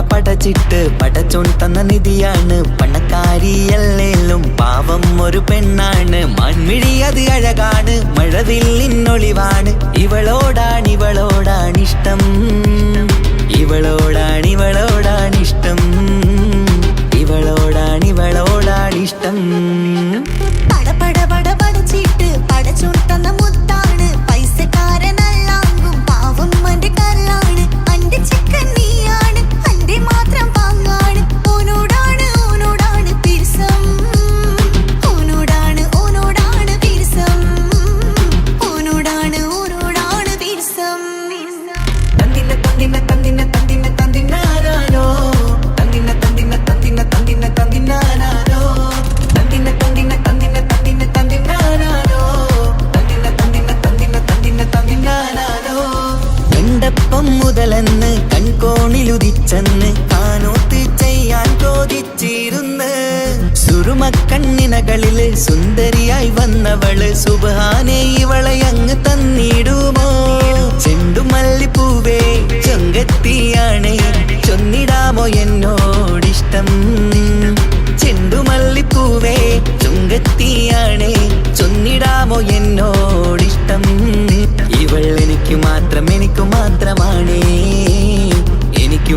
പടച്ചിട്ട് പടച്ചോൻ തന്ന നിധിയാണ് പണക്കാരിയല്ലേലും പാവം ഒരു പെണ്ണാണ് മാൻമിഴി അത് അഴകാണ് മഴവില്ലിന്നൊളിവാണ് ഇവളോടാണിഷ്ടം ഇവളോടാണിഷ്ടം ഇവളോടാണിഷ്ടം പടച്ചിട്ട് പടച്ചോൻ തന്ന മുത്താണ് പൈസക്കാരനല്ലാങ്കും പാവം അന്റെ കരളാണ് അന്റെ ചിക്കൻ നീയാണ് അന്റെ മാത്രം പാങ്ങാണ് ഓനോടാണ് പിരിസം ഓനോടാണ് പിരിസം ഓനോടാണ് പിരിസം തന്തിനാരോ എണ്ടപ്പം മുതലെന്ന് കൺകോണിലുദിച്ചെന്ന് കാനോത്ത് ചെയ്യാൻ ചോദിച്ചിരുന്ന് സുറുമക്കണ്ണിനകളില് സുന്ദരിയായി വന്നവള് സുബ്ഹാനേ ഇവളെ അങ്ങ് തന്നിടുമോ ചെണ്ടുമല്ലിപ്പൂവേ ചൊങ്കത്തിയാണ് ചൊന്നിടാമോ എന്നോടിഷ്ടം ചെണ്ടുമല്ലിപ്പൂവേ ചുങ്കത്തിയാണ് ചൊന്നിടാമോ എന്നോടിഷ്ടം ഇവൾ എനിക്ക് മാത്രമാണേ എനിക്ക്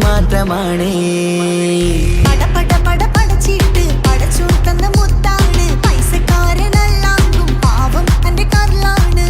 മാത്രമാണേ പടച്ചിട്ട് പടച്ചോൻ തന്ന മുത്താണ് പൈസക്കാരനല്ലാങ്കും പാവം അന്റെ കരളാണ്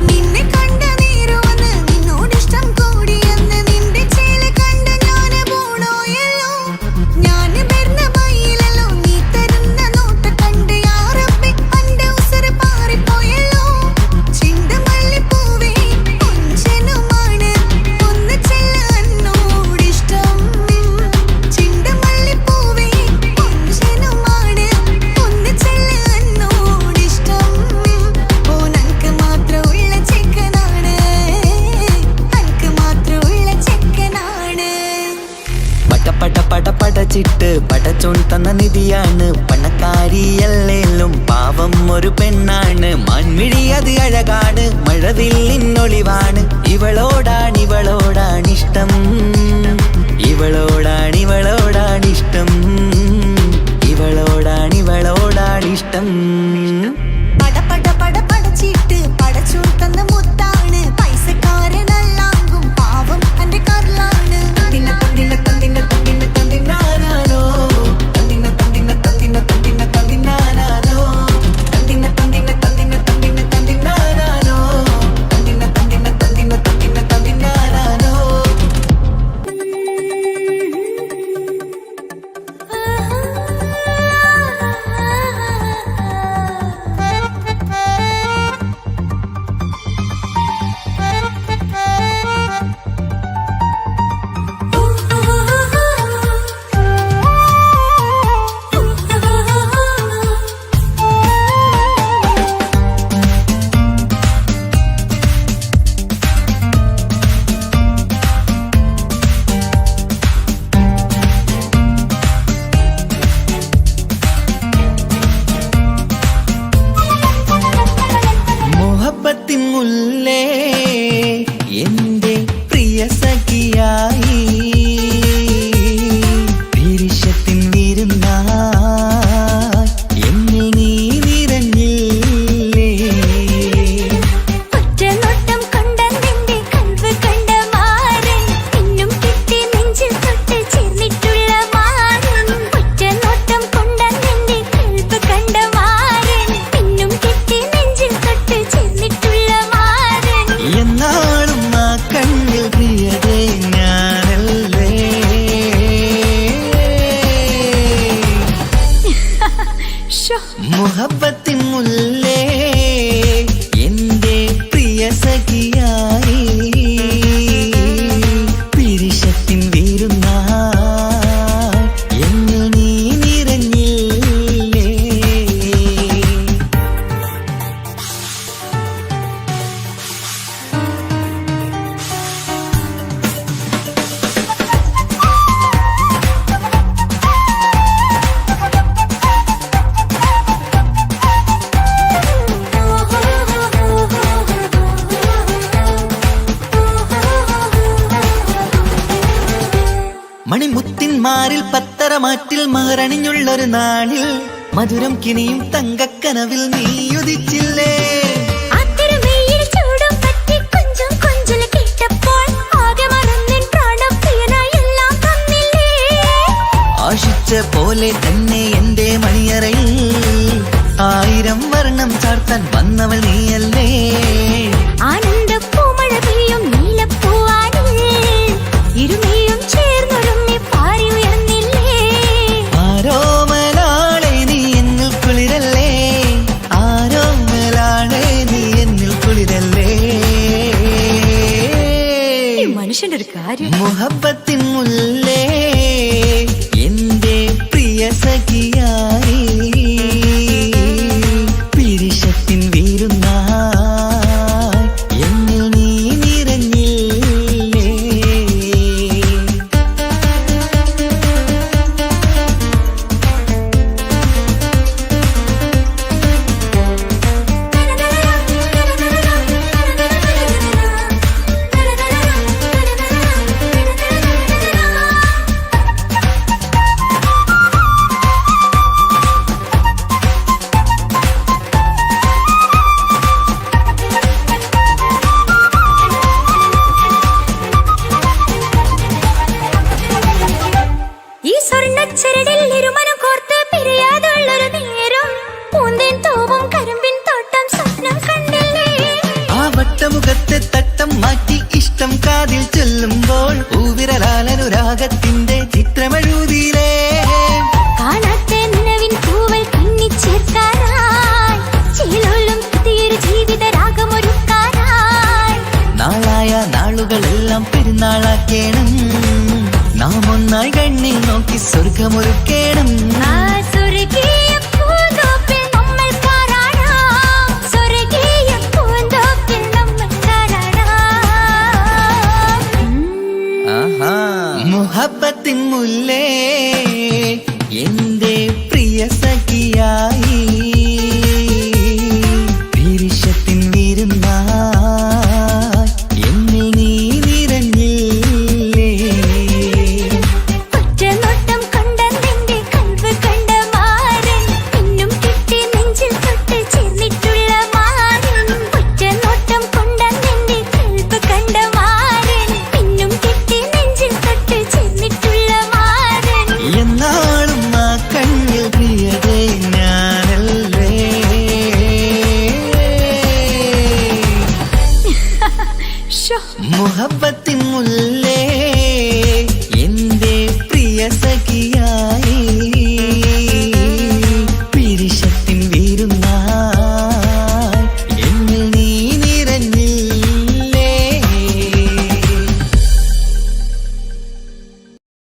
നിന്നെ കണ്ട നേരുവന്ന് നിന്നോടിഷ്ടം കൂടിയെന്ന് നിന്റെ ചേല കണ്ട ഞാന് പോണോയല്ല തന്ന നിധിയാണ്. പണക്കാരിയല്ലേലും പാവം ഒരു പെണ്ണാണ്. മൺമിഴി അത് അഴകാണ്, മഴവില്ലിന്നൊളിവാണ്. ഇവളോടാണിഷ്ടം, ഇവളോടാണിഷ്ടം, ഇവളോടാണിഷ്ടം. പട പട പട പടച്ചിട്ട് പടച്ചോൻ തന്ന മുത്താണ്. പൈസക്കാരനല്ലാങ്കും പാവം എന്റെ കർലാണ്. തന്തിന തന്തിന തന്തിന തന്തിന തന്തിനാനാനോ, തന്തിന തന്തിന തന്തിന തന്തിന തന്തിനാനാനോ, തന്തിന തന്തിന തന്തിന തന്തിന തന്തിനാനാനോ, തന്തിന തന്തിന തന്തിന തന്തിന തന്തിനാനാനോ. മുഹബത്തിൻ മുല്ലേ എന്റെ പ്രിയ സഖിയായി, വിരിശത്തിൻ വിരുന്നായി എന്നിൽ നീ നിറഞ്ഞില്ലേ. ഒറ്റനോട്ടം കൊണ്ടെന്റെ കൽവ് കണ്ട മാരൻ, പിന്നും കിട്ടി നെഞ്ചിൽ തൊട്ട് ചേർന്നിട്ടുള്ള മാരൻ. ഒറ്റനോട്ടം കൊണ്ടെന്റെ കൽവ് കണ്ട മാരൻ, പിന്നും കിട്ടി നെഞ്ചിൽ തൊട്ട് ചേർന്നിട്ടുള്ള മാരൻ. എന്നാളും ആ കണ്ണിൽ പ്രിയതേ ഞാനല്ലേ. മുഹബത്തിൻ മുല്ലേ എന്റെ പ്രിയ സഖിയായി, പിരിശത്തിൻ വിരുന്നായി എന്നിൽ നീ നിറഞ്ഞില്ലേ. മണിമുത്തിന്മാരിൽ പത്തരമാറ്റിൽ മഹറണിഞ്ഞുള്ളൊരു നാളിൽ മധുരം കിനിയും തങ്കക്കനവിൽ നീ ഉദിച്ചില്ലേ. അത്തരമേയിൽ ചൂടും പറ്റി കൊഞ്ചും കൊഞ്ചല് കേട്ടപ്പോൾ ആകെ മറന്നിൻ പ്രാണപ്രിയനായി എല്ലാം തന്നില്ലേ. ആശിച്ച പോലെ തന്നെ എന്റെ മണിയറയിൽ 1000 വർണ്ണം ചാർത്താൻ വന്നവൾ നീയല്ലേ. ആനന്ദ പൂമഴ പെയ്യും നീലപ്പൂവാനിൽ ഇരുമയും ചേർന്നൊരുമ്മി പാറി ഉയർന്നില്ലേ. ആരോമലാളെ നീ എന്നിൽ കുളിരല്ലേ, ആരോമലാളെ നീ എന്നിൽ കുളിരല്ലേ. മനുഷ്യന്റെ ഒരു കാര്യം. മുഹബത്തിൻ മുല്ലേ എന്റെ പ്രിയ സഖിയായി, പിരിശത്തിൻ വിരുന്നായി എന്നിൽ നീ നിറഞ്ഞില്ലേ. ഈ സ്വർണ്ണച്ചരടിൽ ഇരുമനം കോർത്ത് പിരിയാതുള്ളൊരു നേരം പൂന്തേൻ തോവും കരിമ്പിൻ തോട്ടം സ്വപ്നം കണ്ടില്ലേ. ആ വട്ടമുഖത്തെ തട്ടം മാറ്റി ഇഷ്ടം കാതിൽ ചൊല്ലുമ്പോൾ പൂവിരലാലനുരാഗത്തിന്റെ ചിത്രമെഴുതിയിലേ. കാണാത്ത നിലവിൻ പൂവൽ പിന്നിച്ചേർക്കാനായി ചിലോലും പുതിയൊരു ജീവിത രാഗമൊരുക്കാനായി. നാളായ നാളുകളെല്ലാം പെരുന്നാളാക്കേണം, നാം ഒന്നായി കണ്ണിൽ നോക്കി സ്വർഗമൊരുക്കേണം. ആ സ്വർഗീയ പൂന്തോപ്പിൽ നമ്മൾ പാറാടാം, സ്വർഗീയ പൂന്തോപ്പിൽ നമ്മൾ പാറാടാം. മുഹബത്തിൻ മുല്ലേ